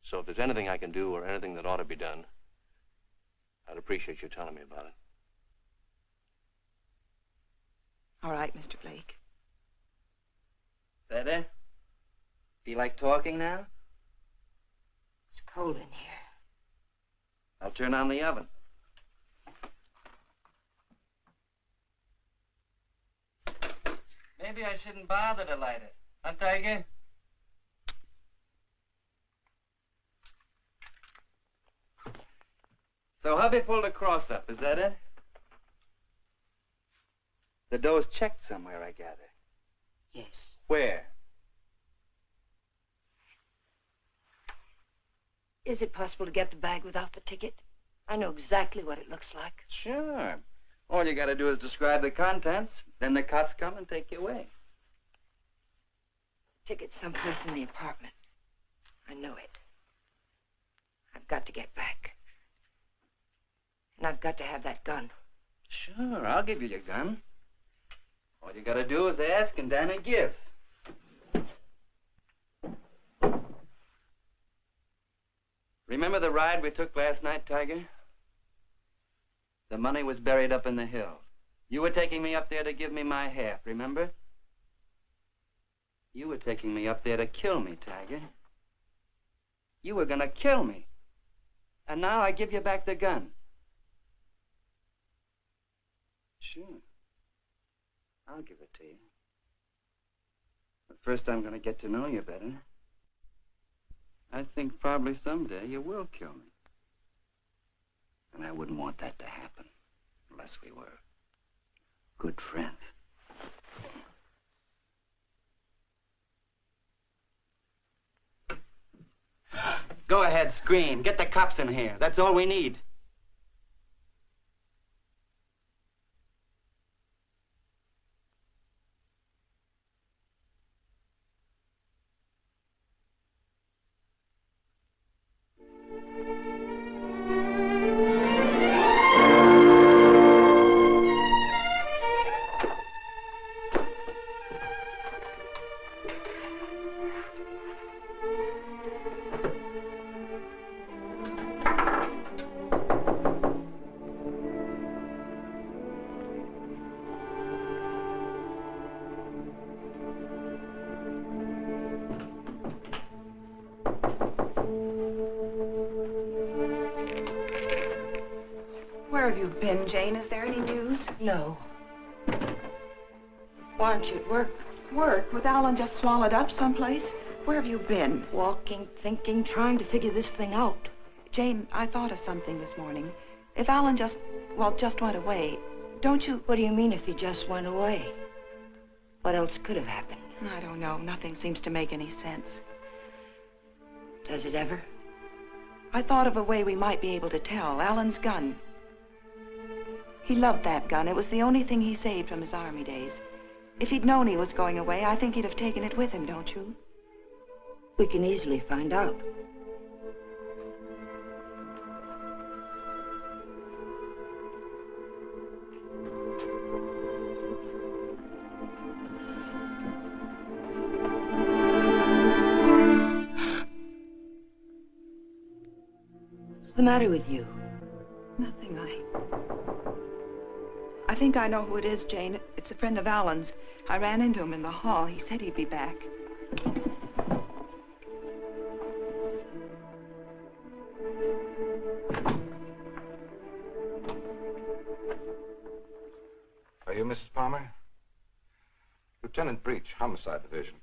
[SPEAKER 10] So if there's anything I can do or anything that ought to be done, I'd appreciate you telling me about it.
[SPEAKER 5] All right, Mr. Blake.
[SPEAKER 3] Better? Feel like talking now?
[SPEAKER 2] It's cold in here.
[SPEAKER 3] I'll turn on the oven. Maybe I shouldn't bother to light it. Huh, Tiger? So hubby pulled a cross-up, is that it? The dough's checked somewhere, I gather.
[SPEAKER 2] Yes.
[SPEAKER 3] Where?
[SPEAKER 2] Is it possible to get the bag without the ticket? I know exactly what it looks like.
[SPEAKER 3] Sure. All you gotta do is describe the contents, then the cops come and take you away.
[SPEAKER 2] Ticket's someplace in the apartment. I know it. I've got to get back. And I've got to have that gun.
[SPEAKER 3] Sure, I'll give you your gun. All you gotta do is ask and Danny give. Remember the ride we took last night, Tiger? The money was buried up in the hill. You were taking me up there to give me my half, remember? You were taking me up there to kill me, Tiger. You were gonna kill me. And now I give you back the gun. Sure. I'll give it to you. But first I'm gonna get to know you better. I think probably someday you will kill me. And I wouldn't want that to happen unless we were good friends. Go ahead, scream. Get the cops in here. That's all we need.
[SPEAKER 5] Where have you been, Jane? Is there any news?
[SPEAKER 2] No. Why aren't you at work?
[SPEAKER 5] Work? With Alan just swallowed up someplace? Where have you been?
[SPEAKER 2] Walking, thinking, trying to figure this thing out.
[SPEAKER 5] Jane, I thought of something this morning. If Alan just went away, don't you...
[SPEAKER 2] What do you mean if he just went away? What else could have happened?
[SPEAKER 5] I don't know. Nothing seems to make any sense.
[SPEAKER 2] Does it ever?
[SPEAKER 5] I thought of a way we might be able to tell. Alan's gun. He loved that gun. It was the only thing he saved from his army days. If he'd known he was going away, I think he'd have taken it with him, don't you?
[SPEAKER 2] We can easily find out. the matter with you?
[SPEAKER 5] Nothing. I think I know who it is, Jane. It's a friend of Alan's. I ran into him in the hall. He said he'd be back.
[SPEAKER 12] Are you Mrs. Palmer? Lieutenant Breach, Homicide Division.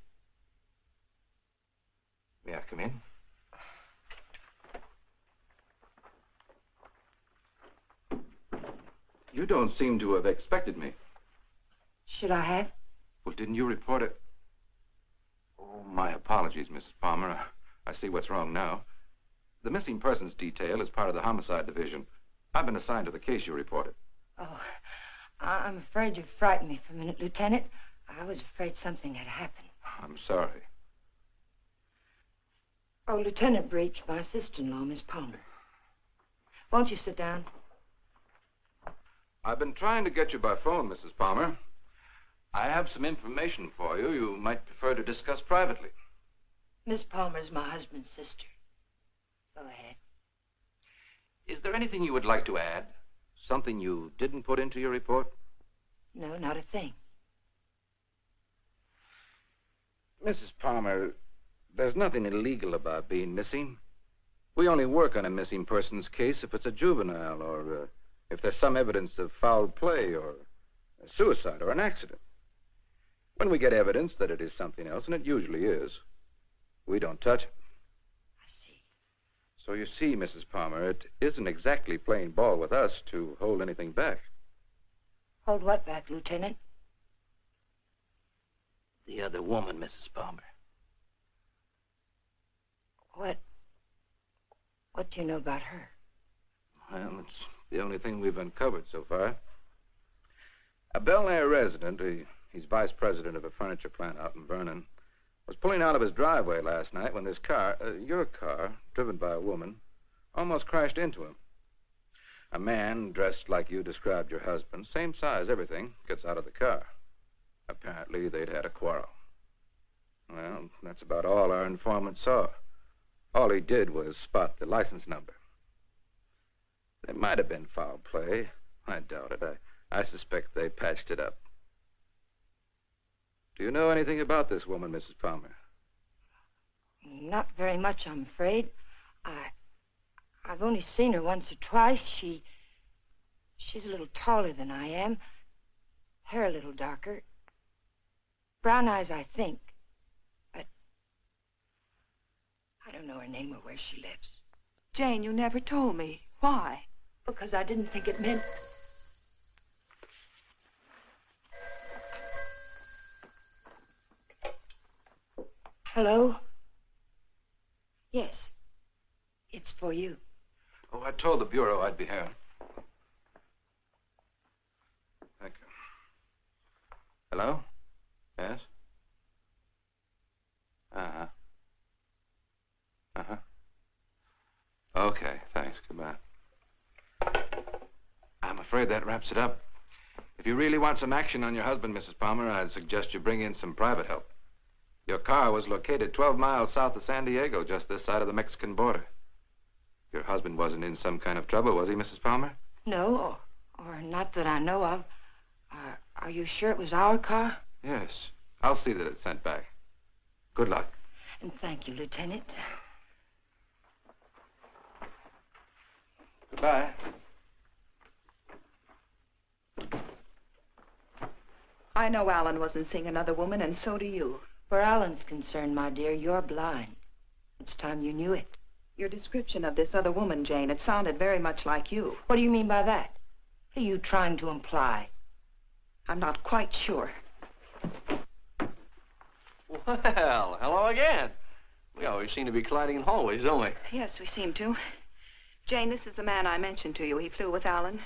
[SPEAKER 12] May I come in? You don't seem to have expected me.
[SPEAKER 2] Should I have?
[SPEAKER 12] Well, didn't you report it? Oh, my apologies, Mrs. Palmer. I see what's wrong now. The missing persons detail is part of the Homicide Division. I've been assigned to the case you reported.
[SPEAKER 2] Oh, I'm afraid you frightened me for a minute, Lieutenant. I was afraid something had happened.
[SPEAKER 12] I'm sorry.
[SPEAKER 2] Oh, Lieutenant Breach, my sister-in-law, Miss Palmer. Won't you sit down?
[SPEAKER 12] I've been trying to get you by phone, Mrs. Palmer. I have some information for you you might prefer to discuss privately.
[SPEAKER 2] Miss Palmer's my husband's sister. Go ahead.
[SPEAKER 12] Is there anything you would like to add? Something you didn't put into your report?
[SPEAKER 2] No, not a thing.
[SPEAKER 12] Mrs. Palmer, there's nothing illegal about being missing. We only work on a missing persons case if it's a juvenile or if there's some evidence of foul play or a suicide or an accident. When we get evidence that it is something else, and it usually is, we don't touch it.
[SPEAKER 2] I see.
[SPEAKER 12] So you see, Mrs. Palmer, it isn't exactly playing ball with us to hold anything back.
[SPEAKER 2] Hold what back, Lieutenant?
[SPEAKER 12] The other woman, Mrs. Palmer.
[SPEAKER 2] What do you know about her?
[SPEAKER 12] Well, it's the only thing we've uncovered so far. A Bel Air resident, he's vice president of a furniture plant out in Vernon, was pulling out of his driveway last night when this car, your car, driven by a woman, almost crashed into him. A man dressed like you described your husband, same size, everything, gets out of the car. Apparently, they'd had a quarrel. Well, that's about all our informant saw. All he did was spot the license number. There might have been foul play. I doubt it. I suspect they patched it up. Do you know anything about this woman, Mrs. Palmer?
[SPEAKER 2] Not very much, I'm afraid. I've only seen her once or twice. She's a little taller than I am. Hair a little darker. Brown eyes, I think. But I don't know her name or where she lives.
[SPEAKER 5] Jane, you never told me. Why?
[SPEAKER 2] Because I didn't think it meant... Hello? Yes. It's for you.
[SPEAKER 12] Oh, I told the Bureau I'd be here. Thank you. Hello? Yes? Uh-huh. Uh-huh. Okay, thanks. Goodbye. I'm afraid that wraps it up. If you really want some action on your husband, Mrs. Palmer, I'd suggest you bring in some private help. Your car was located 12 miles south of San Diego, just this side of the Mexican border. Your husband wasn't in some kind of trouble, was he, Mrs. Palmer?
[SPEAKER 2] No, or not that I know of. Are you sure it was our car?
[SPEAKER 12] Yes. I'll see that it's sent back. Good luck.
[SPEAKER 2] And thank you, Lieutenant.
[SPEAKER 12] Goodbye.
[SPEAKER 5] I know Alan wasn't seeing another woman, and so do you.
[SPEAKER 2] Where Alan's concerned, my dear, you're blind. It's time you knew it.
[SPEAKER 5] Your description of this other woman, Jane, it sounded very much like you.
[SPEAKER 2] What do you mean by that? What are you trying to imply?
[SPEAKER 5] I'm not quite sure.
[SPEAKER 10] Well, hello again. We always seem to be colliding in hallways, don't we?
[SPEAKER 5] Yes, we seem to. Jane, this is the man I mentioned to you. He flew with Alan.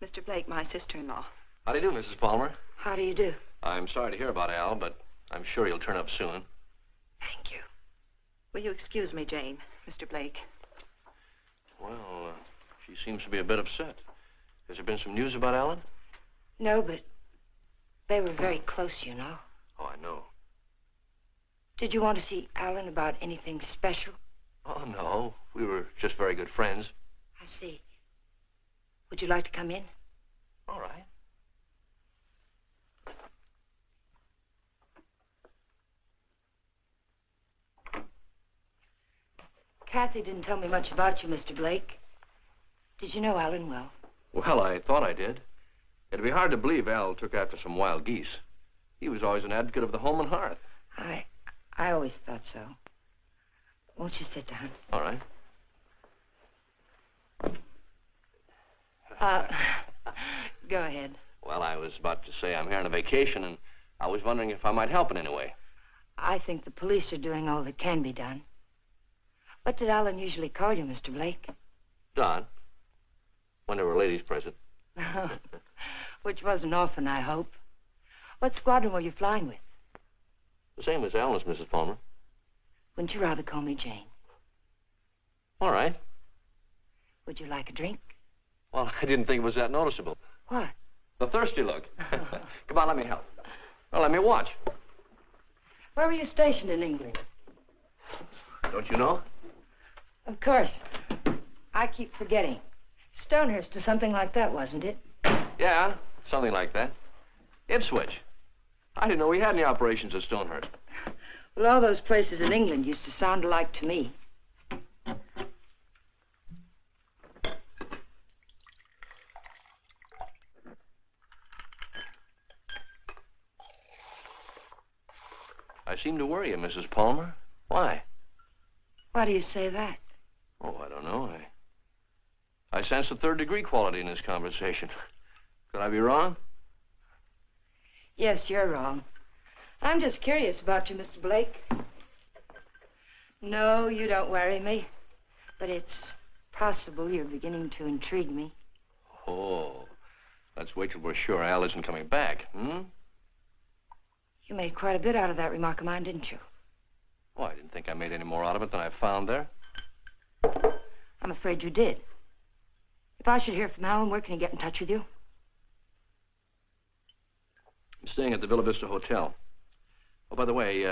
[SPEAKER 5] Mr. Blake, my sister-in-law.
[SPEAKER 10] How do you do, Mrs. Palmer?
[SPEAKER 2] How do you do?
[SPEAKER 10] I'm sorry to hear about Al, but I'm sure he'll turn up soon.
[SPEAKER 5] Thank you. Will you excuse me, Jane, Mr. Blake?
[SPEAKER 10] Well, she seems to be a bit upset. Has there been some news about Alan?
[SPEAKER 2] No, but they were very close, you know.
[SPEAKER 10] Oh, I know.
[SPEAKER 2] Did you want to see Alan about anything special?
[SPEAKER 10] Oh, no. We were just very good friends.
[SPEAKER 2] Would you like to come in?
[SPEAKER 10] All right.
[SPEAKER 2] Kathy didn't tell me much about you, Mr. Blake. Did you know Alan well?
[SPEAKER 10] Well, I thought I did. It'd be hard to believe Al took after some wild geese. He was always an advocate of the home and hearth.
[SPEAKER 2] I always thought so. Won't you sit down?
[SPEAKER 10] All right.
[SPEAKER 2] Go ahead.
[SPEAKER 10] Well, I was about to say I'm here on a vacation, and I was wondering if I might help in any way.
[SPEAKER 2] I think the police are doing all that can be done. What did Alan usually call you, Mr. Blake?
[SPEAKER 10] Don. When there were ladies present.
[SPEAKER 2] Which wasn't often, I hope. What squadron were you flying with?
[SPEAKER 10] The same as Alan's, Mrs. Palmer.
[SPEAKER 2] Wouldn't you rather call me Jane?
[SPEAKER 10] All right.
[SPEAKER 2] Would you like a drink?
[SPEAKER 10] Well, I didn't think it was that noticeable.
[SPEAKER 2] What?
[SPEAKER 10] The thirsty look. Come on, let me help. Well, let me watch.
[SPEAKER 2] Where were you stationed in England?
[SPEAKER 10] Don't you know?
[SPEAKER 2] Of course. I keep forgetting. Stonehurst or something like that, wasn't it?
[SPEAKER 10] Yeah, something like that. Ipswich. I didn't know we had any operations at Stonehurst.
[SPEAKER 2] Well, all those places in England used to sound alike to me.
[SPEAKER 10] I seem to worry you, Mrs. Palmer. Why?
[SPEAKER 2] Why do you say that?
[SPEAKER 10] Oh, I don't know. I sense a third-degree quality in this conversation. Could I be wrong?
[SPEAKER 2] Yes, you're wrong. I'm just curious about you, Mr. Blake. No, you don't worry me. But it's possible you're beginning to intrigue me.
[SPEAKER 10] Oh, let's wait till we're sure Al isn't coming back, hmm?
[SPEAKER 2] You made quite a bit out of that remark of mine, didn't you?
[SPEAKER 10] Well, I didn't think I made any more out of it than I found there.
[SPEAKER 2] I'm afraid you did. If I should hear from Alan, where can he get in touch with you?
[SPEAKER 10] I'm staying at the Villa Vista Hotel. Oh, by the way,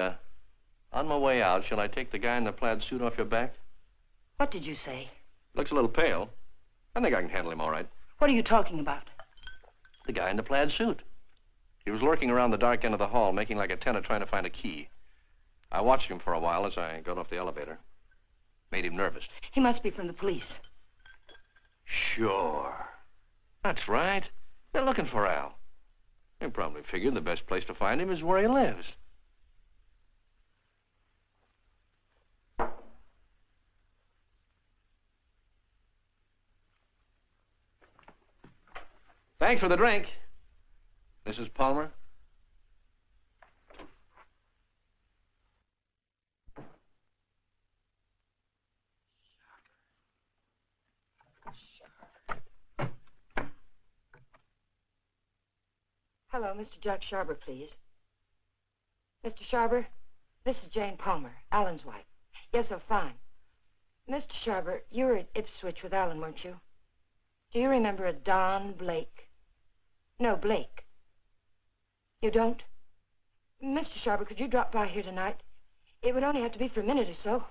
[SPEAKER 10] on my way out, shall I take the guy in the plaid suit off your back?
[SPEAKER 2] What did you say?
[SPEAKER 10] Looks a little pale. I think I can handle him all right.
[SPEAKER 2] What are you talking about?
[SPEAKER 10] The guy in the plaid suit. He was lurking around the dark end of the hall, making like a tenant trying to find a key. I watched him for a while as I got off the elevator. Made him nervous.
[SPEAKER 2] He must be from the police.
[SPEAKER 10] Sure. That's right. They're looking for Al. They probably figured the best place to find him is where he lives. Thanks for the drink, Mrs. Palmer.
[SPEAKER 2] Hello, Mr. Jack Sharber, please. Mr. Sharber, this is Jane Palmer, Alan's wife. Yes, oh, fine. Mr. Sharber, you were at Ipswich with Alan, weren't you? Do you remember a Don Blake? No, Blake. You don't? Mr. Sharber, could you drop by here tonight? It would only have to be for a minute or so.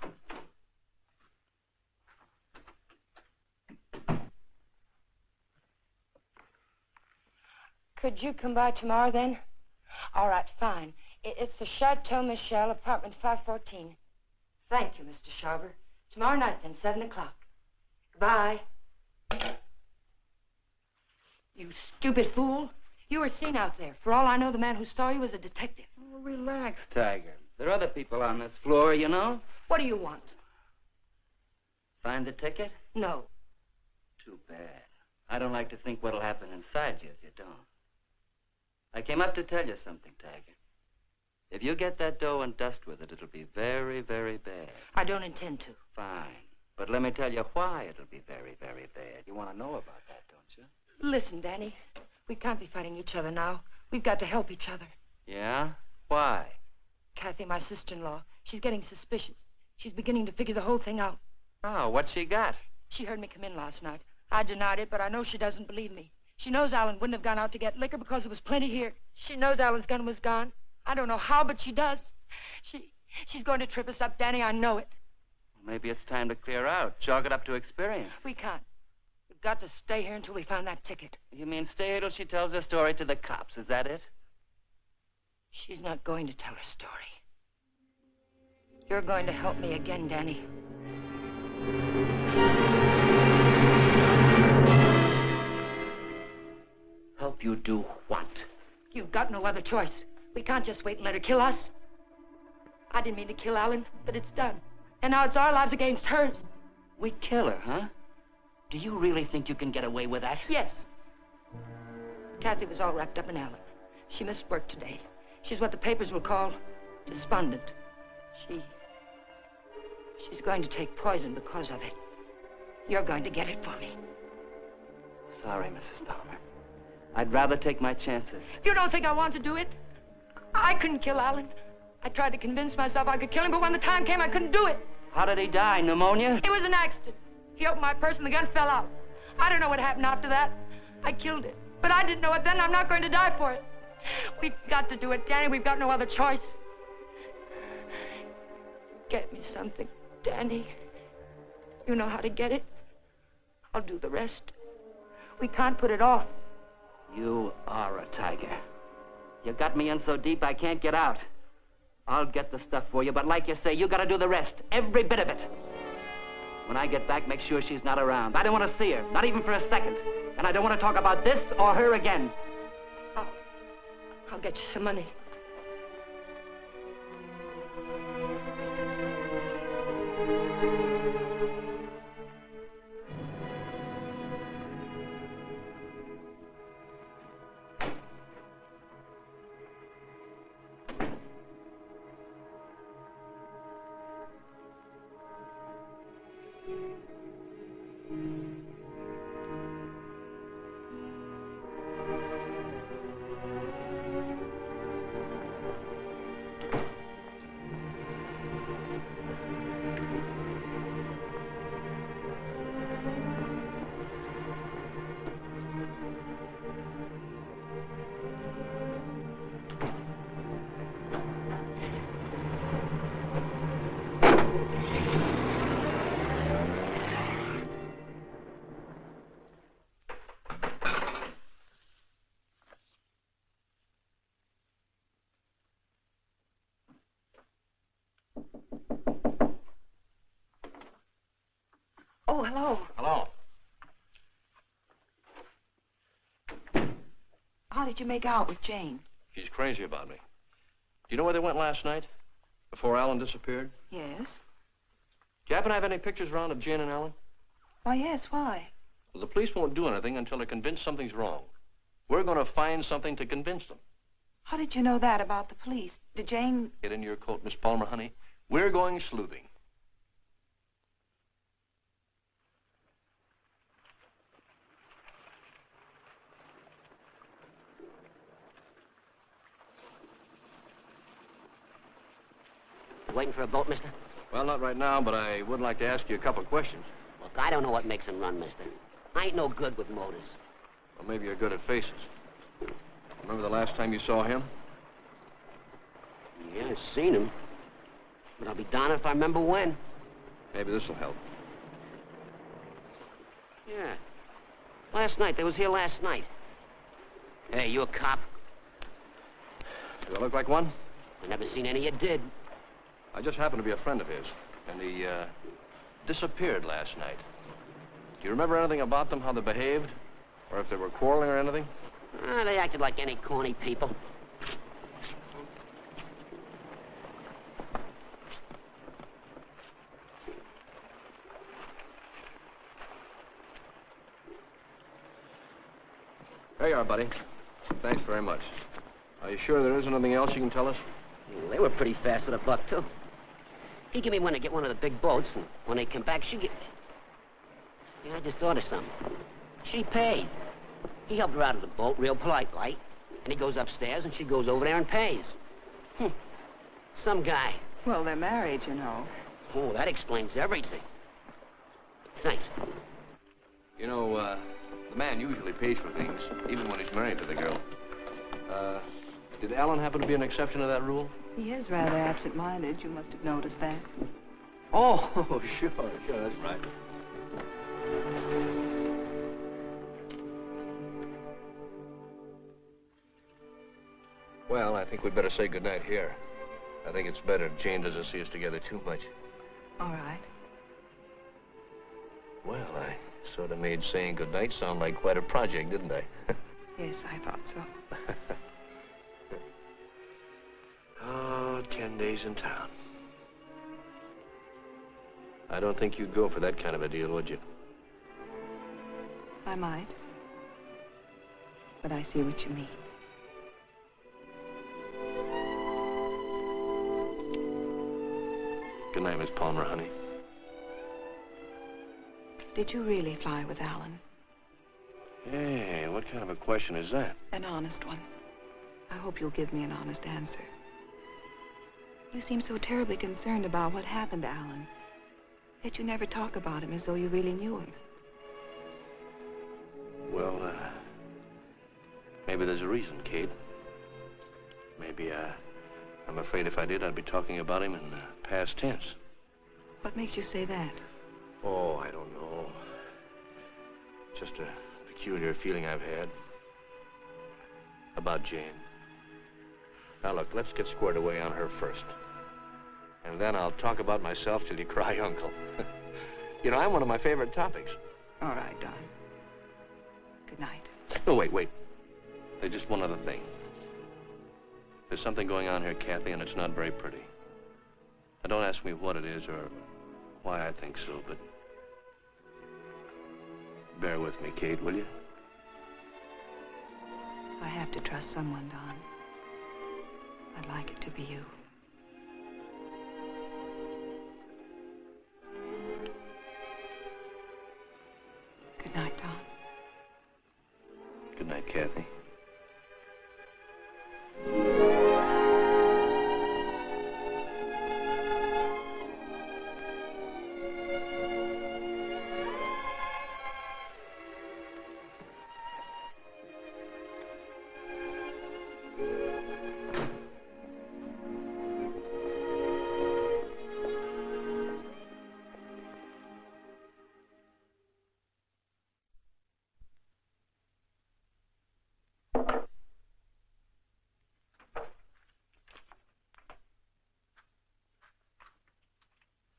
[SPEAKER 2] Could you come by tomorrow, then? All right, fine. It's the Chateau Michel, apartment 514. Thank you, Mr. Sharber. Tomorrow night, then, 7 o'clock. Goodbye. You stupid fool. You were seen out there. For all I know, the man who saw you was a detective.
[SPEAKER 3] Oh, relax, Tiger. There are other people on this floor, you know.
[SPEAKER 2] What do you want?
[SPEAKER 3] Find the ticket?
[SPEAKER 2] No.
[SPEAKER 3] Too bad. I don't like to think what'll happen inside you if you don't. I came up to tell you something, Tiger. If you get that dough and dust with it, it'll be very, very bad.
[SPEAKER 2] I don't intend to.
[SPEAKER 3] Fine. But let me tell you why it'll be very, very bad. You want to know about that, don't you?
[SPEAKER 2] Listen, Danny. We can't be fighting each other now. We've got to help each other.
[SPEAKER 3] Yeah? Why?
[SPEAKER 2] Kathy, my sister-in-law, she's getting suspicious. She's beginning to figure the whole thing out.
[SPEAKER 3] Oh, what's she got?
[SPEAKER 2] She heard me come in last night. I denied it, but I know she doesn't believe me. She knows Alan wouldn't have gone out to get liquor because there was plenty here. She knows Alan's gun was gone. I don't know how, but she does. She's going to trip us up, Danny. I know it.
[SPEAKER 3] Maybe it's time to clear out. Chalk it up to experience.
[SPEAKER 2] We can't. got to stay here until we find that ticket.
[SPEAKER 3] You mean stay here till she tells her story to the cops, is that it?
[SPEAKER 2] She's not going to tell her story. You're going to help me again, Danny.
[SPEAKER 7] Help you do what?
[SPEAKER 2] You've got no other choice. We can't just wait and let her kill us. I didn't mean to kill Alan, but it's done. And now it's our lives against hers.
[SPEAKER 7] We kill her, huh? Do you really think you can get away with that?
[SPEAKER 2] Yes. Kathy was all wrapped up in Alan. She missed work today. She's what the papers will call despondent. She's going to take poison because of it. You're going to get it for me.
[SPEAKER 3] Sorry, Mrs. Palmer. I'd rather take my chances.
[SPEAKER 2] You don't think I want to do it? I couldn't kill Alan. I tried to convince myself I could kill him, but when the time came, I couldn't do it.
[SPEAKER 3] How did he die? Pneumonia?
[SPEAKER 2] It was an accident. He opened my purse and the gun fell out. I don't know what happened after that. I killed it. But I didn't know it then. I'm not going to die for it. We've got to do it, Danny. We've got no other choice. Get me something, Danny. You know how to get it. I'll do the rest. We can't put it off.
[SPEAKER 3] You are a tiger. You got me in so deep I can't get out. I'll get the stuff for you, but like you say, you gotta do the rest. Every bit of it. When I get back, make sure she's not around. I don't want to see her, not even for a second. And I don't want to talk about this or her again.
[SPEAKER 2] I'll get you some money.
[SPEAKER 5] Oh, hello.
[SPEAKER 10] Hello.
[SPEAKER 5] How did you make out with Jane?
[SPEAKER 10] She's crazy about me. Do you know where they went last night? Before Alan disappeared?
[SPEAKER 5] Yes.
[SPEAKER 10] Do you happen to have any pictures around of Jane and Alan?
[SPEAKER 5] Why, yes, why?
[SPEAKER 10] Well, the police won't do anything until they're convinced something's wrong. We're going to find something to convince them.
[SPEAKER 5] How did you know that about the police? Did Jane...
[SPEAKER 10] Get in your coat, Miss Palmer, honey. We're going sleuthing.
[SPEAKER 7] Waiting for a boat, mister?
[SPEAKER 10] Well, not right now, but I would like to ask you a couple of questions.
[SPEAKER 7] Look, I don't know what makes them run, mister. I ain't no good with motors.
[SPEAKER 10] Well, maybe you're good at faces. Remember the last time you saw him?
[SPEAKER 7] Yeah, I've seen him. But I'll be darned if I remember when.
[SPEAKER 10] Maybe this will help.
[SPEAKER 7] Yeah. Last night. They was here last night. Hey, you a cop?
[SPEAKER 10] Do I look like one?
[SPEAKER 7] I never seen any you did.
[SPEAKER 10] I just happened to be a friend of his, and he disappeared last night. Do you remember anything about them, how they behaved? Or if they were quarreling or anything?
[SPEAKER 7] They acted like any corny people.
[SPEAKER 10] There you are, buddy. Thanks very much. Are you sure there isn't anything else you can tell us?
[SPEAKER 7] They were pretty fast with a buck, too. He gave me one to get one of the big boats, and when they come back, she get... Yeah, I just thought of something. She paid. He helped her out of the boat, real polite like, and he goes upstairs, and she goes over there and pays. Some guy.
[SPEAKER 5] Well, they're married, you know.
[SPEAKER 7] Oh, that explains everything. Thanks.
[SPEAKER 10] You know, the man usually pays for things, even when he's married to the girl. Did Alan happen to be an exception to that rule?
[SPEAKER 5] He is rather absent-minded. You must have noticed that.
[SPEAKER 10] Oh, sure, that's right. Well, I think we'd better say goodnight here. I think it's better if Jane doesn't see us together too much.
[SPEAKER 5] All right.
[SPEAKER 10] Well, I sort of made saying goodnight sound like quite a project, didn't I?
[SPEAKER 5] Yes, I thought so.
[SPEAKER 10] Oh, 10 days in town. I don't think you'd go for that kind of a deal, would you?
[SPEAKER 5] I might. But I see what you mean.
[SPEAKER 10] Good night, Miss Palmer, honey.
[SPEAKER 5] Did you really fly with Alan?
[SPEAKER 10] Hey, what kind of a question is that?
[SPEAKER 5] An honest one. I hope you'll give me an honest answer. You seem so terribly concerned about what happened to Alan. Yet you never talk about him as though you really knew him.
[SPEAKER 10] Well, maybe there's a reason, Kate. Maybe, I'm afraid if I did, I'd be talking about him in past tense.
[SPEAKER 5] What makes you say that?
[SPEAKER 10] Oh, I don't know. Just a peculiar feeling I've had about Jane. Now, look, let's get squared away on her first. And then I'll talk about myself till you cry uncle. You know, I'm one of my favorite topics.
[SPEAKER 5] All right, Don. Good night.
[SPEAKER 10] No, wait. There's just one other thing. There's something going on here, Kathy, and it's not very pretty. Now, don't ask me what it is or why I think so, but bear with me, Kate, will you?
[SPEAKER 5] I have to trust someone, Don. I'd like it to be you. Good night, Don.
[SPEAKER 10] Good night, Kathy.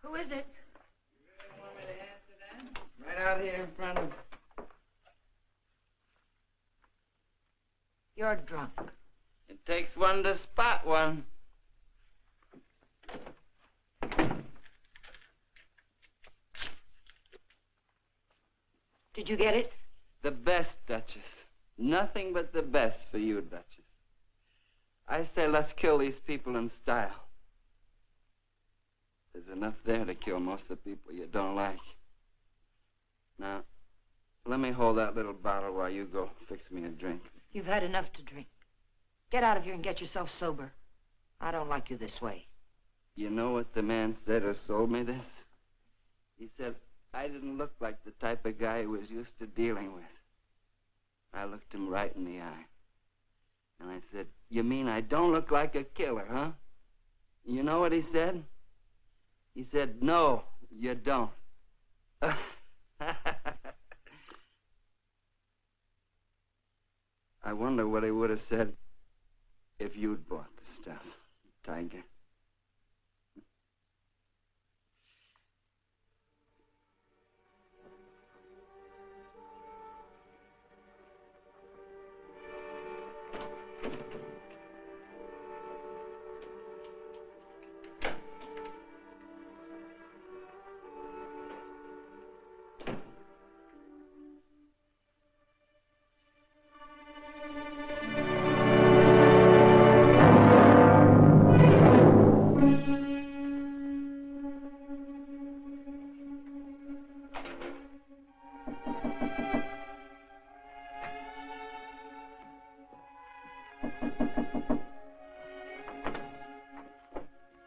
[SPEAKER 2] Who is it?
[SPEAKER 3] Right out here in front of...
[SPEAKER 2] You're drunk.
[SPEAKER 3] It takes one to spot one.
[SPEAKER 2] Did you get it?
[SPEAKER 3] The best, Duchess. Nothing but the best for you, Duchess. I say let's kill these people in style. There's enough there to kill most of the people you don't like. Now, let me hold that little bottle while you go fix me a drink.
[SPEAKER 2] You've had enough to drink. Get out of here and get yourself sober. I don't like you this way.
[SPEAKER 3] You know what the man said who sold me this? He said I didn't look like the type of guy he was used to dealing with. I looked him right in the eye. And I said, you mean I don't look like a killer, huh? You know what he said? He said, no, you don't. I wonder what he would have said if you'd bought the stuff, Tiger.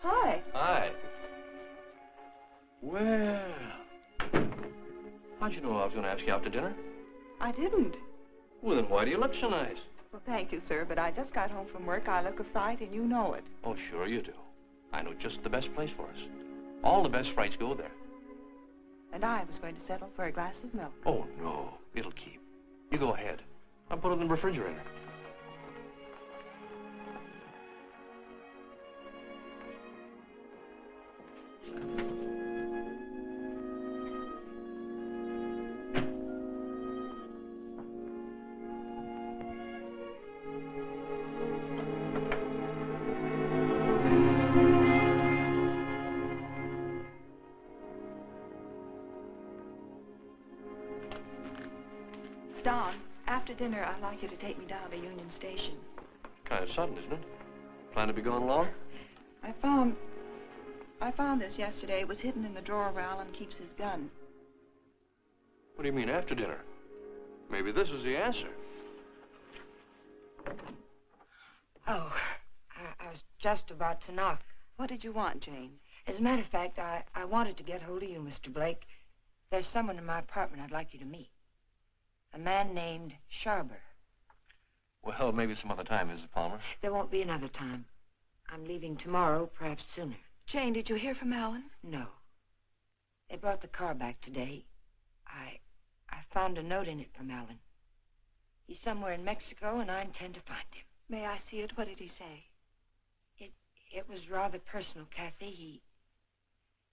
[SPEAKER 5] Hi.
[SPEAKER 10] Hi. Well, how'd you know I was going to ask you out to dinner?
[SPEAKER 5] I didn't.
[SPEAKER 10] Well, then why do you look so nice?
[SPEAKER 5] Well, thank you, sir, but I just got home from work. I look a fright, and you know it.
[SPEAKER 10] Oh, sure you do. I know just the best place for us. All the best frights go there.
[SPEAKER 5] And I was going to settle for a glass of milk.
[SPEAKER 10] Oh, no. It'll keep. You go ahead. I'll put it in the refrigerator.
[SPEAKER 5] Don, after dinner, I'd like you to take me down to Union Station.
[SPEAKER 10] Kind of sudden, isn't it? Plan to be going long?
[SPEAKER 5] I found this yesterday. It was hidden in the drawer where Alan keeps his gun.
[SPEAKER 10] What do you mean, after dinner? Maybe this is the answer.
[SPEAKER 2] Oh, I was just about to knock.
[SPEAKER 5] What did you want, Jane?
[SPEAKER 2] As a matter of fact, I wanted to get hold of you, Mr. Blake. There's someone in my apartment I'd like you to meet. A man named Sharber.
[SPEAKER 10] Well, maybe some other time, Mrs. Palmer.
[SPEAKER 2] There won't be another time. I'm leaving tomorrow, perhaps sooner.
[SPEAKER 5] Jane, did you hear from Alan?
[SPEAKER 2] No. They brought the car back today. I found a note in it from Alan. He's somewhere in Mexico, and I intend to find him.
[SPEAKER 5] May I see it? What did he say?
[SPEAKER 2] It was rather personal, Kathy.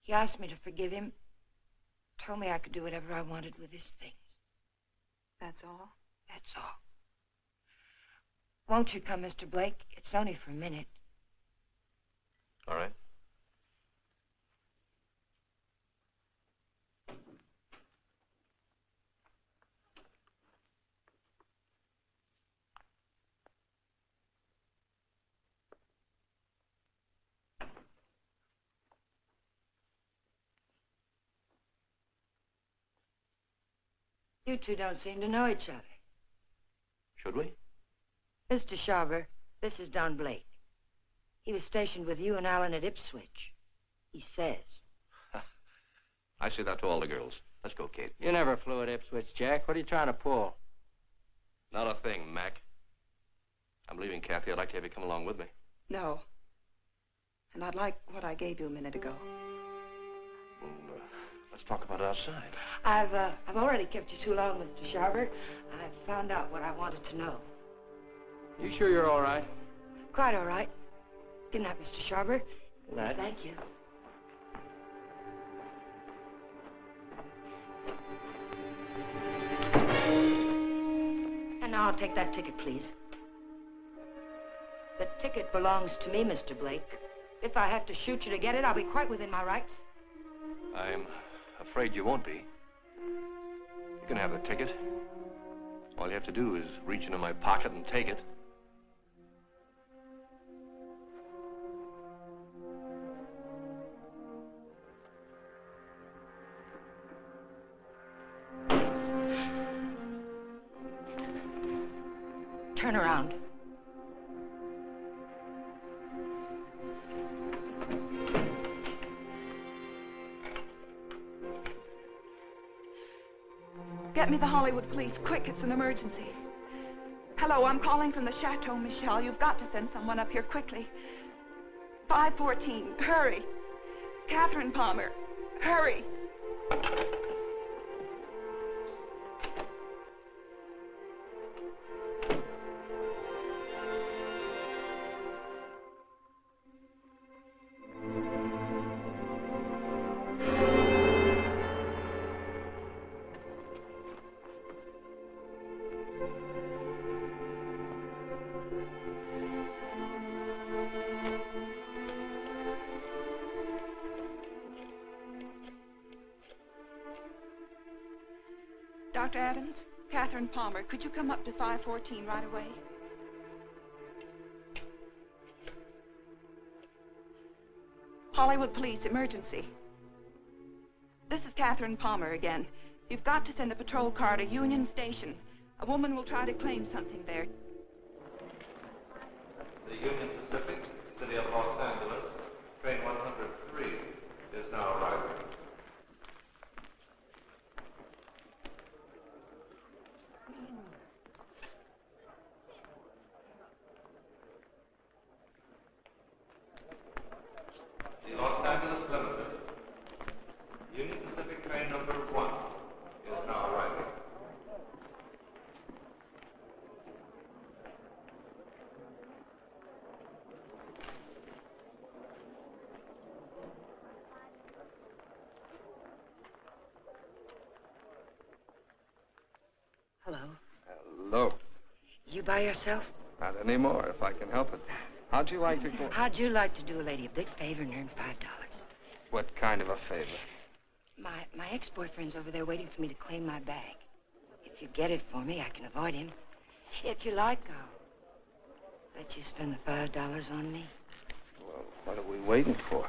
[SPEAKER 2] He asked me to forgive him. Told me I could do whatever I wanted with his things.
[SPEAKER 5] That's all?
[SPEAKER 2] That's all. Won't you come, Mr. Blake? It's only for a minute.
[SPEAKER 10] All right.
[SPEAKER 2] You two don't seem to know each other.
[SPEAKER 10] Should we?
[SPEAKER 2] Mr. Sharber, this is Don Blake. He was stationed with you and Alan at Ipswich. He says.
[SPEAKER 10] I say that to all the girls. Let's go, Kate.
[SPEAKER 11] You never flew at Ipswich, Jack. What are you trying to pull?
[SPEAKER 10] Not a thing, Mac. I'm leaving, Kathy. I'd like to have you come along with me.
[SPEAKER 5] No. And I'd like what I gave you a minute ago.
[SPEAKER 10] Well, let's talk about it outside.
[SPEAKER 2] I've already kept you too long, Mr. Sharber. I've found out what I wanted to know.
[SPEAKER 11] You sure you're all right?
[SPEAKER 2] Quite all right. Good night, Mr. Sharber.
[SPEAKER 11] Good night.
[SPEAKER 2] Thank you. And now I'll take that ticket, please. The ticket belongs to me, Mr. Blake. If I have to shoot you to get it, I'll be quite within my rights.
[SPEAKER 10] I'm afraid you won't be. You can have the ticket. All you have to do is reach into my pocket and take it.
[SPEAKER 2] Turn around.
[SPEAKER 5] Get me the Hollywood police, quick, it's an emergency. Hello, I'm calling from the Chateau Michel. You've got to send someone up here quickly. 514, hurry. Catherine Palmer, hurry. Dr. Adams, Catherine Palmer, could you come up to 514 right away? Hollywood Police, emergency. This is Catherine Palmer again. You've got to send a patrol car to Union Station. A woman will try to claim something there.
[SPEAKER 6] The Union Pacific, City of Los Angeles, train 103 is now arriving. The Los Angeles Limited, Union Pacific train number 1 is now arriving.
[SPEAKER 2] Hello.
[SPEAKER 13] Hello.
[SPEAKER 2] You by yourself?
[SPEAKER 13] Not anymore, if I can help it. How'd you like to go?
[SPEAKER 2] How'd you like to do a lady a big favor and earn $5?
[SPEAKER 13] What kind of a favor?
[SPEAKER 2] My ex-boyfriend's over there waiting for me to claim my bag. If you get it for me, I can avoid him. If you like, I'll let you spend the $5 on me.
[SPEAKER 10] Well, what are we waiting for?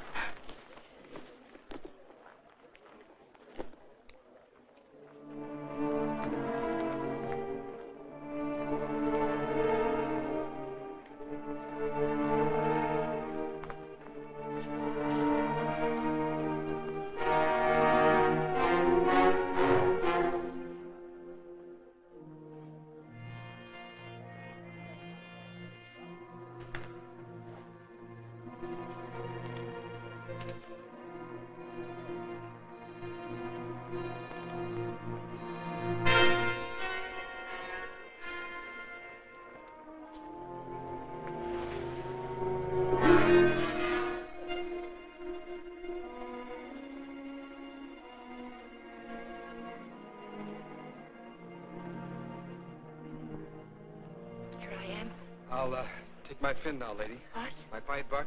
[SPEAKER 13] I'll take my fin now, lady.
[SPEAKER 2] What?
[SPEAKER 13] My $5.
[SPEAKER 2] All right.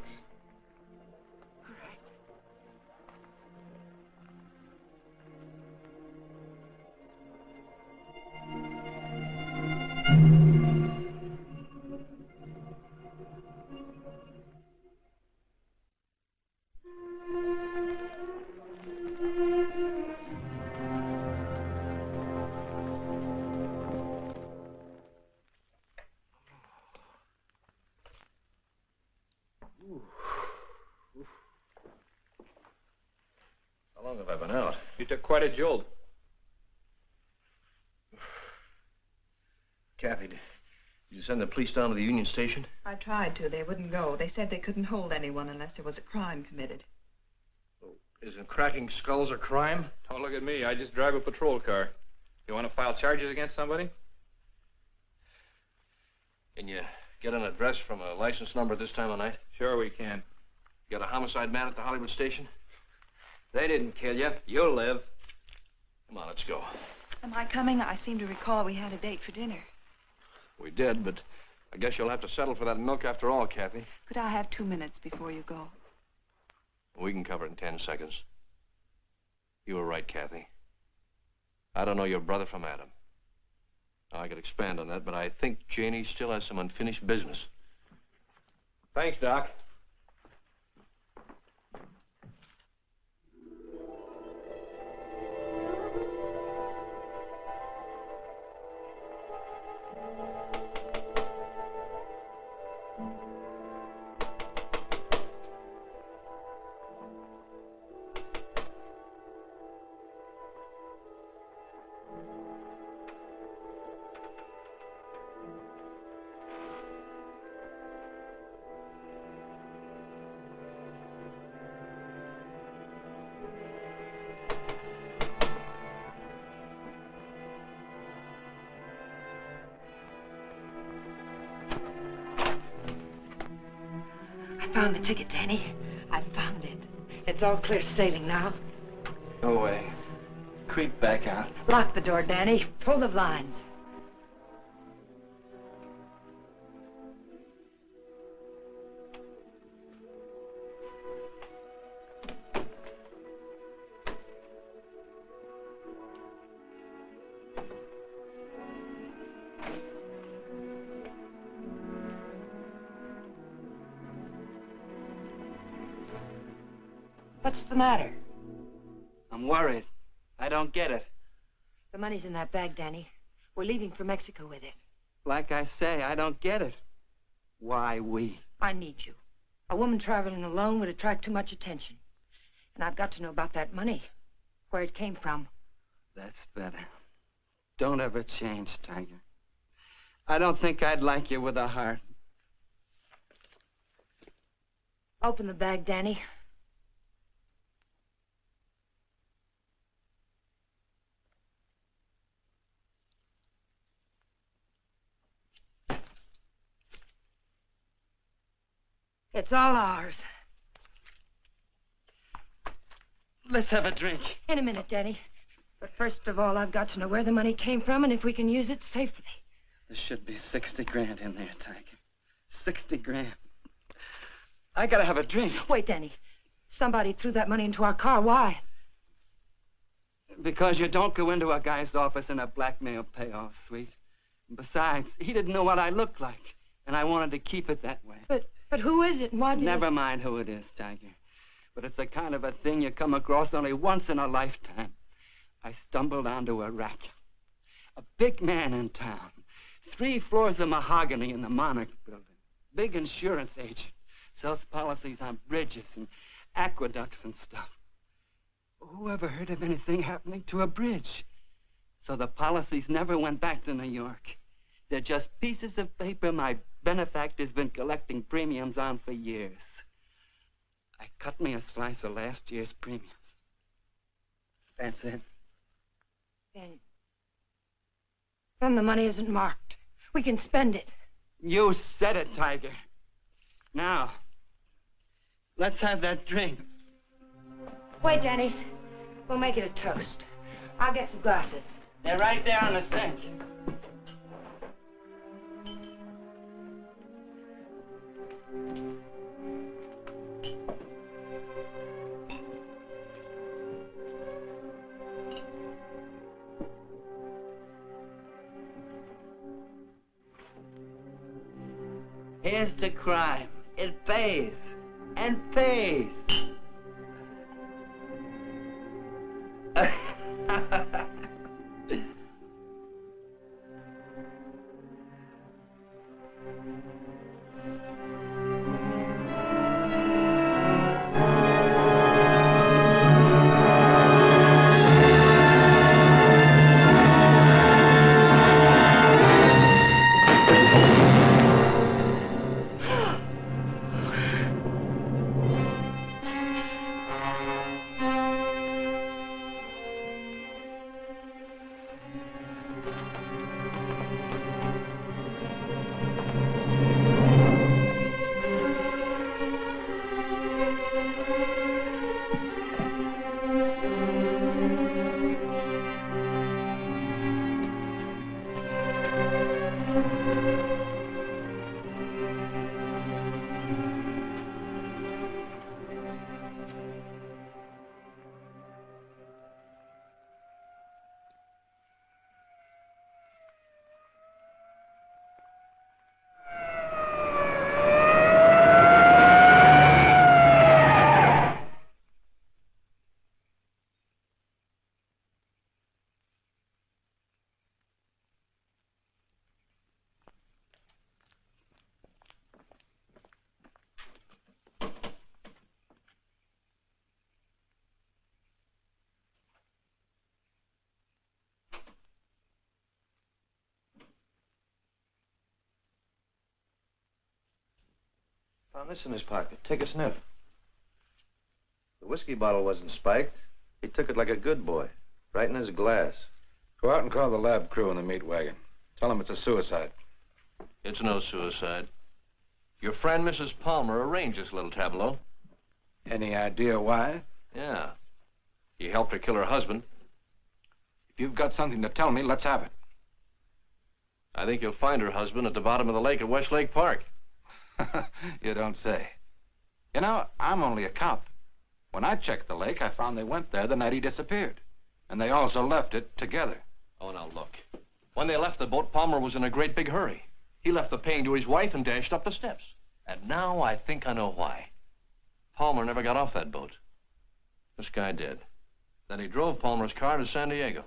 [SPEAKER 10] How long have I been out?
[SPEAKER 11] You took quite a jolt.
[SPEAKER 10] Kathy, did you send the police down to the Union Station?
[SPEAKER 5] I tried to. They wouldn't go. They said they couldn't hold anyone unless there was a crime committed.
[SPEAKER 10] Isn't cracking skulls a crime?
[SPEAKER 11] Don't look at me. I just drive a patrol car. You want to file charges against somebody?
[SPEAKER 10] Can you get an address from a license number this time of night?
[SPEAKER 11] Sure we can.
[SPEAKER 10] You got a homicide man at the Hollywood station?
[SPEAKER 3] They didn't kill you. You'll live.
[SPEAKER 10] Come on, let's go.
[SPEAKER 5] Am I coming? I seem to recall we had a date for dinner.
[SPEAKER 10] We did, but I guess you'll have to settle for that milk after all, Kathy.
[SPEAKER 5] Could I have 2 minutes before you go?
[SPEAKER 10] We can cover it in 10 seconds. You were right, Kathy. I don't know your brother from Adam. I could expand on that, but I think Janie still has some unfinished business.
[SPEAKER 11] Thanks, Doc.
[SPEAKER 2] I found the ticket, Danny. I found it. It's all clear sailing now.
[SPEAKER 3] Go away. Creep back out.
[SPEAKER 2] Lock the door, Danny. Pull the blinds. What's the matter?
[SPEAKER 3] I'm worried. I don't get it.
[SPEAKER 2] The money's in that bag, Danny. We're leaving for Mexico with it.
[SPEAKER 3] Like I say, I don't get it. Why we?
[SPEAKER 2] I need you. A woman traveling alone would attract too much attention. And I've got to know about that money. Where it came from.
[SPEAKER 3] That's better. Don't ever change, Tiger. I don't think I'd like you with a heart.
[SPEAKER 2] Open the bag, Danny. It's all ours.
[SPEAKER 3] Let's have a drink.
[SPEAKER 2] In a minute, Danny. But first of all, I've got to know where the money came from and if we can use it safely.
[SPEAKER 3] There should be 60 grand in there, Tiger. 60 grand. I gotta have a drink.
[SPEAKER 2] Wait, Danny. Somebody threw that money into our car. Why?
[SPEAKER 3] It Because you don't go into a guy's office in a blackmail payoff suite. Besides, he didn't know what I looked like, and I wanted to keep it that way.
[SPEAKER 2] But who is it and why did
[SPEAKER 3] Never mind who it is, Tiger. But it's the kind of a thing you come across only once in a lifetime. I stumbled onto a rat. A big man in town. 3 floors of mahogany in the Monarch building. Big insurance agent. Sells policies on bridges and aqueducts and stuff. Who ever heard of anything happening to a bridge? So the policies never went back to New York. They're just pieces of paper my benefactor's been collecting premiums on for years. I cut me a slice of last year's premiums. That's it.
[SPEAKER 2] Then the money isn't marked. We can spend it.
[SPEAKER 3] You said it, Tiger. Now, let's have that drink.
[SPEAKER 2] Wait, Danny. We'll make it a toast. I'll get some glasses.
[SPEAKER 3] They're right there on the sink. Here's to crime. It pays. And pays.
[SPEAKER 6] Found this in his pocket. Take a sniff. The whiskey bottle wasn't spiked. He took it like a good boy, right in his glass.
[SPEAKER 12] Go out and call the lab crew in the meat wagon. Tell them it's a suicide.
[SPEAKER 10] It's no suicide. Your friend, Mrs. Palmer, arranged this little tableau.
[SPEAKER 12] Any idea why?
[SPEAKER 10] Yeah. He helped her kill her husband.
[SPEAKER 12] If you've got something to tell me, let's have it.
[SPEAKER 10] I think you'll find her husband at the bottom of the lake at Westlake Park.
[SPEAKER 12] You don't say. You know, I'm only a cop. When I checked the lake, I found they went there the night he disappeared. And they also left it together.
[SPEAKER 10] Oh, now look. When they left the boat, Palmer was in a great big hurry. He left the paying to his wife and dashed up the steps. And now I think I know why. Palmer never got off that boat. This guy did. Then he drove Palmer's car to San Diego.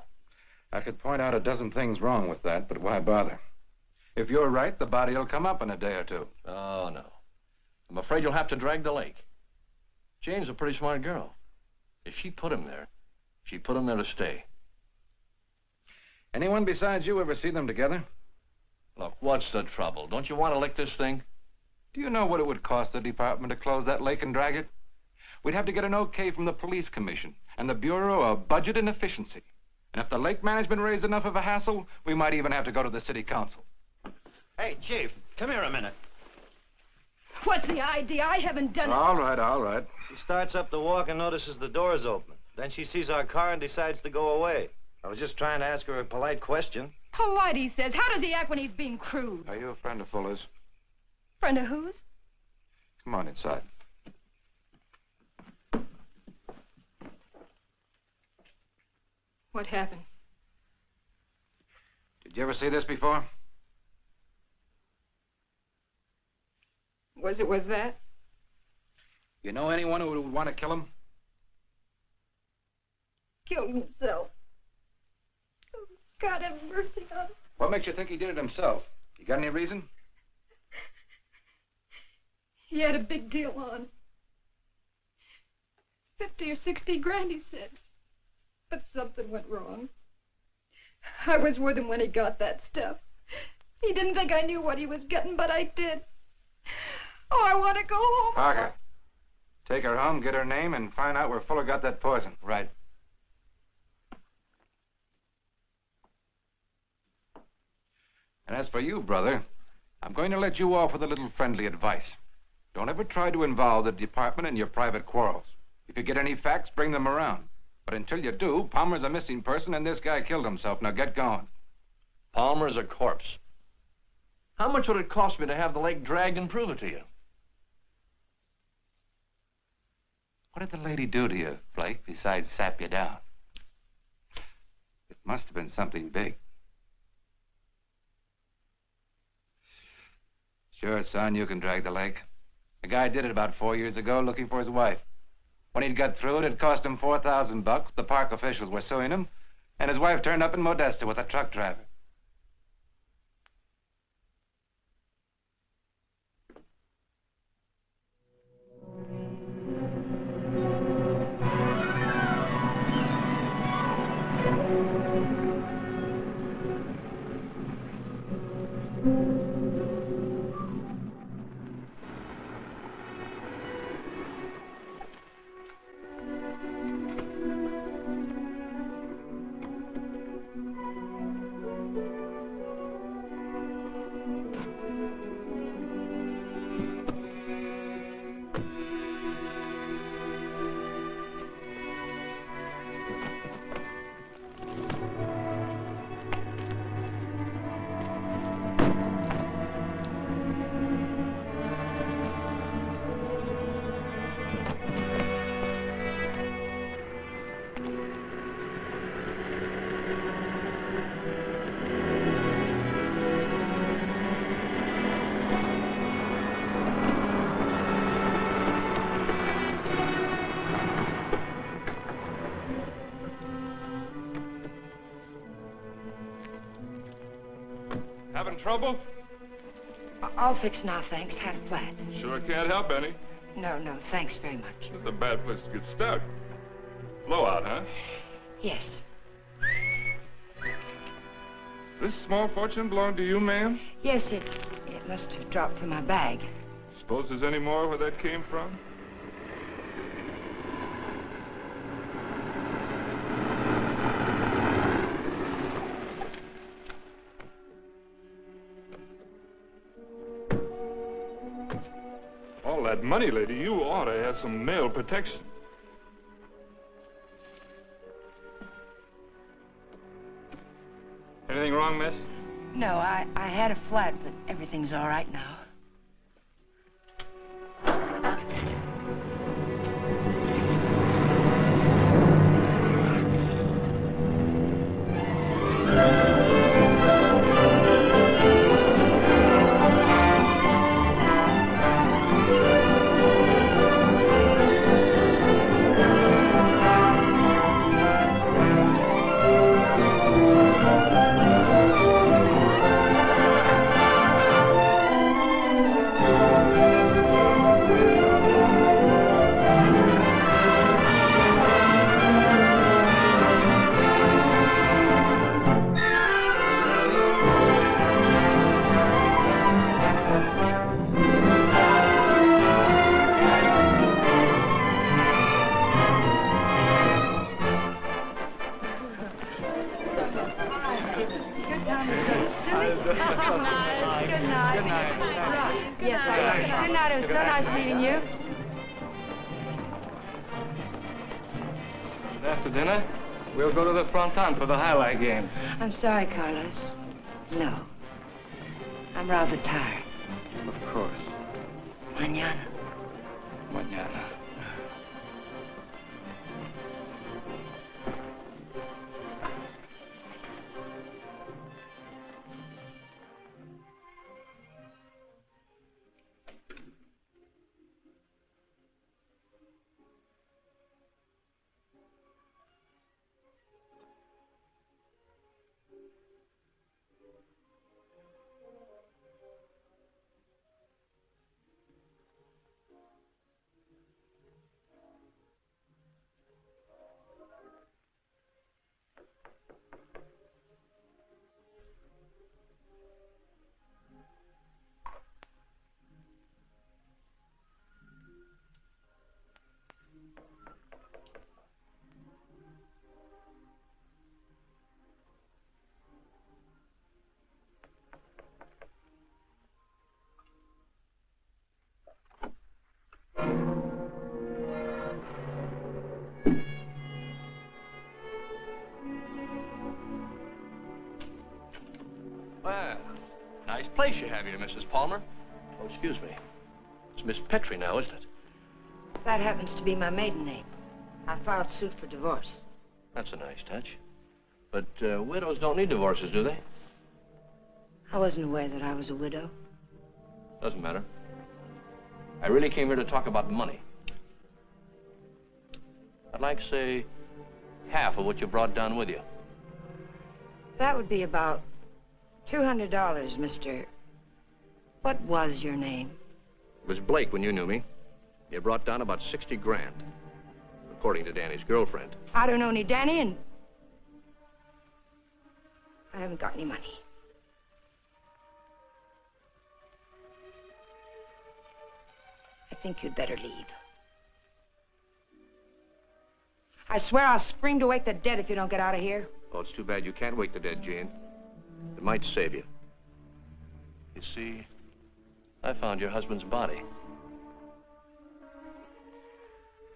[SPEAKER 12] I could point out a dozen things wrong with that, but why bother? If you're right, the body will come up in a day or two.
[SPEAKER 10] Oh, no. I'm afraid you'll have to drag the lake. Jane's a pretty smart girl. If she put him there, she put him there to stay.
[SPEAKER 12] Anyone besides you ever see them together?
[SPEAKER 10] Look, what's the trouble? Don't you want to lick this thing?
[SPEAKER 12] Do you know what it would cost the department to close that lake and drag it? We'd have to get an okay from the police commission and the Bureau of Budget and Efficiency. And if the lake management raised enough of a hassle, we might even have to go to the city council.
[SPEAKER 14] Hey, Chief, come here a minute.
[SPEAKER 8] What's the idea? I haven't done it.
[SPEAKER 12] All right, all right.
[SPEAKER 14] She starts up the walk and notices the door's open. Then she sees our car and decides to go away. I was just trying to ask her a polite question.
[SPEAKER 8] Polite, he says. How does he act when he's being crude?
[SPEAKER 12] Are you a friend of Fuller's?
[SPEAKER 8] Friend of whose?
[SPEAKER 12] Come on inside.
[SPEAKER 8] What happened?
[SPEAKER 12] Did you ever see this before?
[SPEAKER 8] Was it with that?
[SPEAKER 12] You know anyone who would want to kill him?
[SPEAKER 8] Killed himself. Oh, God have mercy on him.
[SPEAKER 12] What makes you think he did it himself? You got any reason?
[SPEAKER 8] He had a big deal on. 50 or 60 grand, he said. But something went wrong. I was with him when he got that stuff. He didn't think I knew what he was getting, but I did. Oh, I want to go home.
[SPEAKER 12] Parker, take her home, get her name, and find out where Fuller got that poison.
[SPEAKER 3] Right.
[SPEAKER 12] And as for you, brother, I'm going to let you off with a little friendly advice. Don't ever try to involve the department in your private quarrels. If you get any facts, bring them around. But until you do, Palmer's a missing person and this guy killed himself. Now get going.
[SPEAKER 10] Palmer's a corpse. How much would it cost me to have the lake dragged and prove it to you?
[SPEAKER 1] What did the lady do to you, Blake, besides sap you down? It must have been something big. Sure, son, you can drag the lake. The guy did it about 4 years ago looking for his wife. When he'd got through it cost him $4,000. The park officials were suing him, and his wife turned up in Modesta with a truck driver.
[SPEAKER 15] Having trouble?
[SPEAKER 2] All fixed now, thanks. Had a flat.
[SPEAKER 15] Sure can't help any.
[SPEAKER 2] No, thanks very much.
[SPEAKER 15] It's a bad place to get stuck. Blowout, huh?
[SPEAKER 2] Yes.
[SPEAKER 15] This small fortune belonged to you, ma'am?
[SPEAKER 2] Yes, it must have dropped from my bag.
[SPEAKER 15] Suppose there's any more where that came from? All that money, lady, you ought to have some mail protection.
[SPEAKER 11] Anything wrong, miss?
[SPEAKER 2] No, I had a flat, but everything's all right now.
[SPEAKER 11] For the highlight game.
[SPEAKER 2] I'm sorry, Carlos. No. I'm rather tired.
[SPEAKER 11] Of course.
[SPEAKER 2] Mañana.
[SPEAKER 10] Well, nice place you have here, Mrs. Palmer. Oh, excuse me. It's Miss Petrie now, isn't it?
[SPEAKER 2] That happens to be my maiden name. I filed suit for divorce.
[SPEAKER 10] That's a nice touch. But widows don't need divorces, do they?
[SPEAKER 2] I wasn't aware that I was a widow.
[SPEAKER 10] Doesn't matter. I really came here to talk about money. I'd like, say, half of what you brought down with you.
[SPEAKER 2] That would be about $200, Mr. What was your name?
[SPEAKER 10] It was Blake when you knew me. You brought down about 60 grand, according to Danny's girlfriend.
[SPEAKER 2] I don't know any Danny, and I haven't got any money. I think you'd better leave. I swear I'll scream to wake the dead if you don't get out of here.
[SPEAKER 10] Oh, it's too bad you can't wake the dead, Jane. It might save you. You see, I found your husband's body.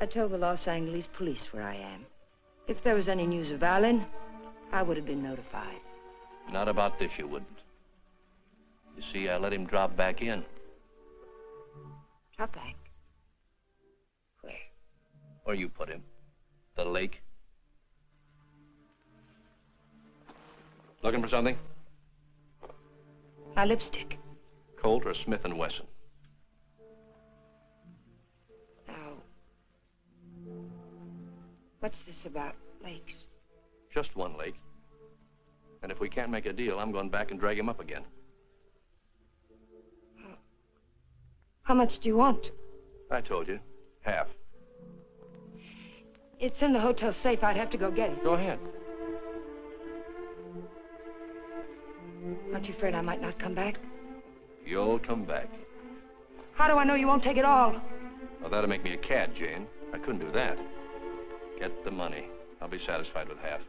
[SPEAKER 2] I told the Los Angeles police where I am. If there was any news of Alan, I would have been notified.
[SPEAKER 10] Not about this, you wouldn't. You see, I let him drop back in.
[SPEAKER 2] Drop back? Where?
[SPEAKER 10] Where you put him. The lake. Looking for something?
[SPEAKER 2] My lipstick.
[SPEAKER 10] Colt or Smith & Wesson?
[SPEAKER 2] Now, what's this about lakes?
[SPEAKER 10] Just one lake. And if we can't make a deal, I'm going back and drag him up again.
[SPEAKER 2] How much do you want?
[SPEAKER 10] I told you. Half.
[SPEAKER 2] It's in the hotel safe. I'd have to go get it.
[SPEAKER 10] Go ahead.
[SPEAKER 2] Aren't you afraid I might not come back?
[SPEAKER 10] You'll come back.
[SPEAKER 2] How do I know you won't take it all?
[SPEAKER 10] Well, that'll make me a cad, Jane. I couldn't do that. Get the money. I'll be satisfied with half.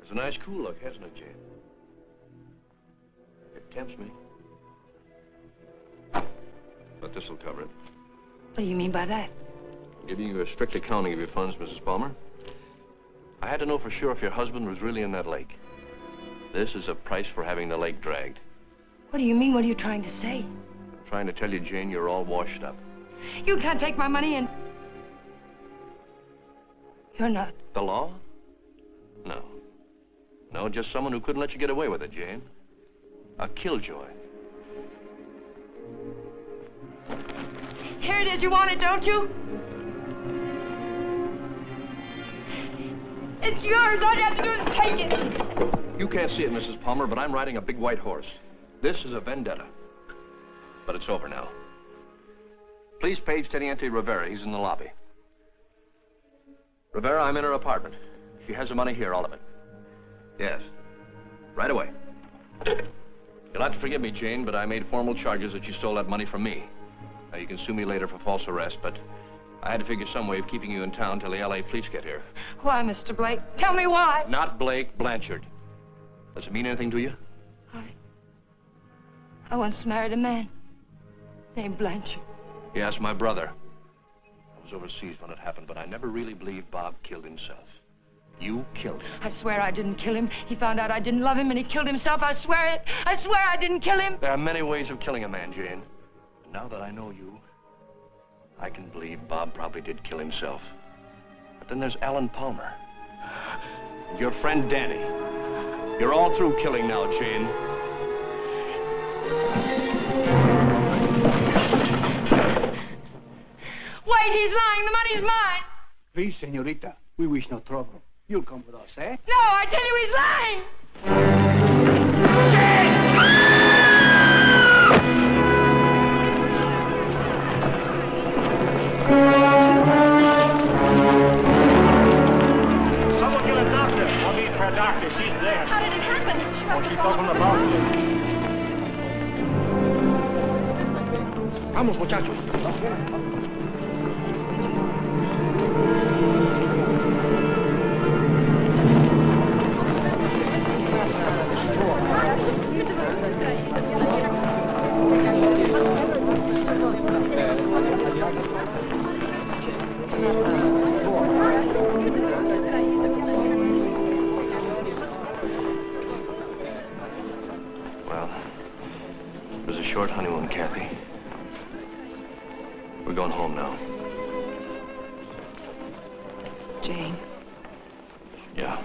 [SPEAKER 10] It's a nice cool look, hasn't it, Jane? It tempts me. But this'll cover it.
[SPEAKER 2] What do you mean by that?
[SPEAKER 10] I'm giving you a strict accounting of your funds, Mrs. Palmer. I had to know for sure if your husband was really in that lake. This is a price for having the lake dragged.
[SPEAKER 2] What do you mean? What are you trying to say?
[SPEAKER 10] I'm trying to tell you, Jane, you're all washed up.
[SPEAKER 2] You can't take my money and... You're not.
[SPEAKER 10] The law? No. No, just someone who couldn't let you get away with it, Jane. A killjoy.
[SPEAKER 2] Here it is. You want it, don't you? It's yours. All you have to do is take it.
[SPEAKER 10] You can't see it, Mrs. Palmer, but I'm riding a big white horse. This is a vendetta. But it's over now. Please page Teniente Rivera. He's in the lobby. Rivera, I'm in her apartment. She has the money here, all of it. Yes. Right away. You'll have to forgive me, Jane, but I made formal charges that you stole that money from me. Now, you can sue me later for false arrest, but I had to figure some way of keeping you in town till the L.A. police get here.
[SPEAKER 2] Why, Mr. Blake? Tell me why.
[SPEAKER 10] Not Blake, Blanchard. Does it mean anything to you?
[SPEAKER 2] I once married a man named Blanchard.
[SPEAKER 10] Yes, my brother. I was overseas when it happened, but I never really believed Bob killed himself. You killed him.
[SPEAKER 2] I swear I didn't kill him. He found out I didn't love him and he killed himself. I swear it. I swear I didn't kill him.
[SPEAKER 10] There are many ways of killing a man, Jane. And now that I know you, I can believe Bob probably did kill himself. But then there's Alan Palmer. And your friend Danny. You're all through killing now, Jane.
[SPEAKER 2] Wait, he's lying. The money's mine.
[SPEAKER 16] Please, señorita, we wish no trouble. You'll come with us, eh?
[SPEAKER 2] No, I tell you he's lying.
[SPEAKER 9] Someone get a doctor. I'll meet for a doctor. She's there.
[SPEAKER 8] How did it happen?
[SPEAKER 9] Oh, she's up on the balcony.
[SPEAKER 16] Vamos, muchachos.
[SPEAKER 10] Well, it was a short honeymoon, Kathy. We're going home now.
[SPEAKER 5] Jane.
[SPEAKER 10] Yeah.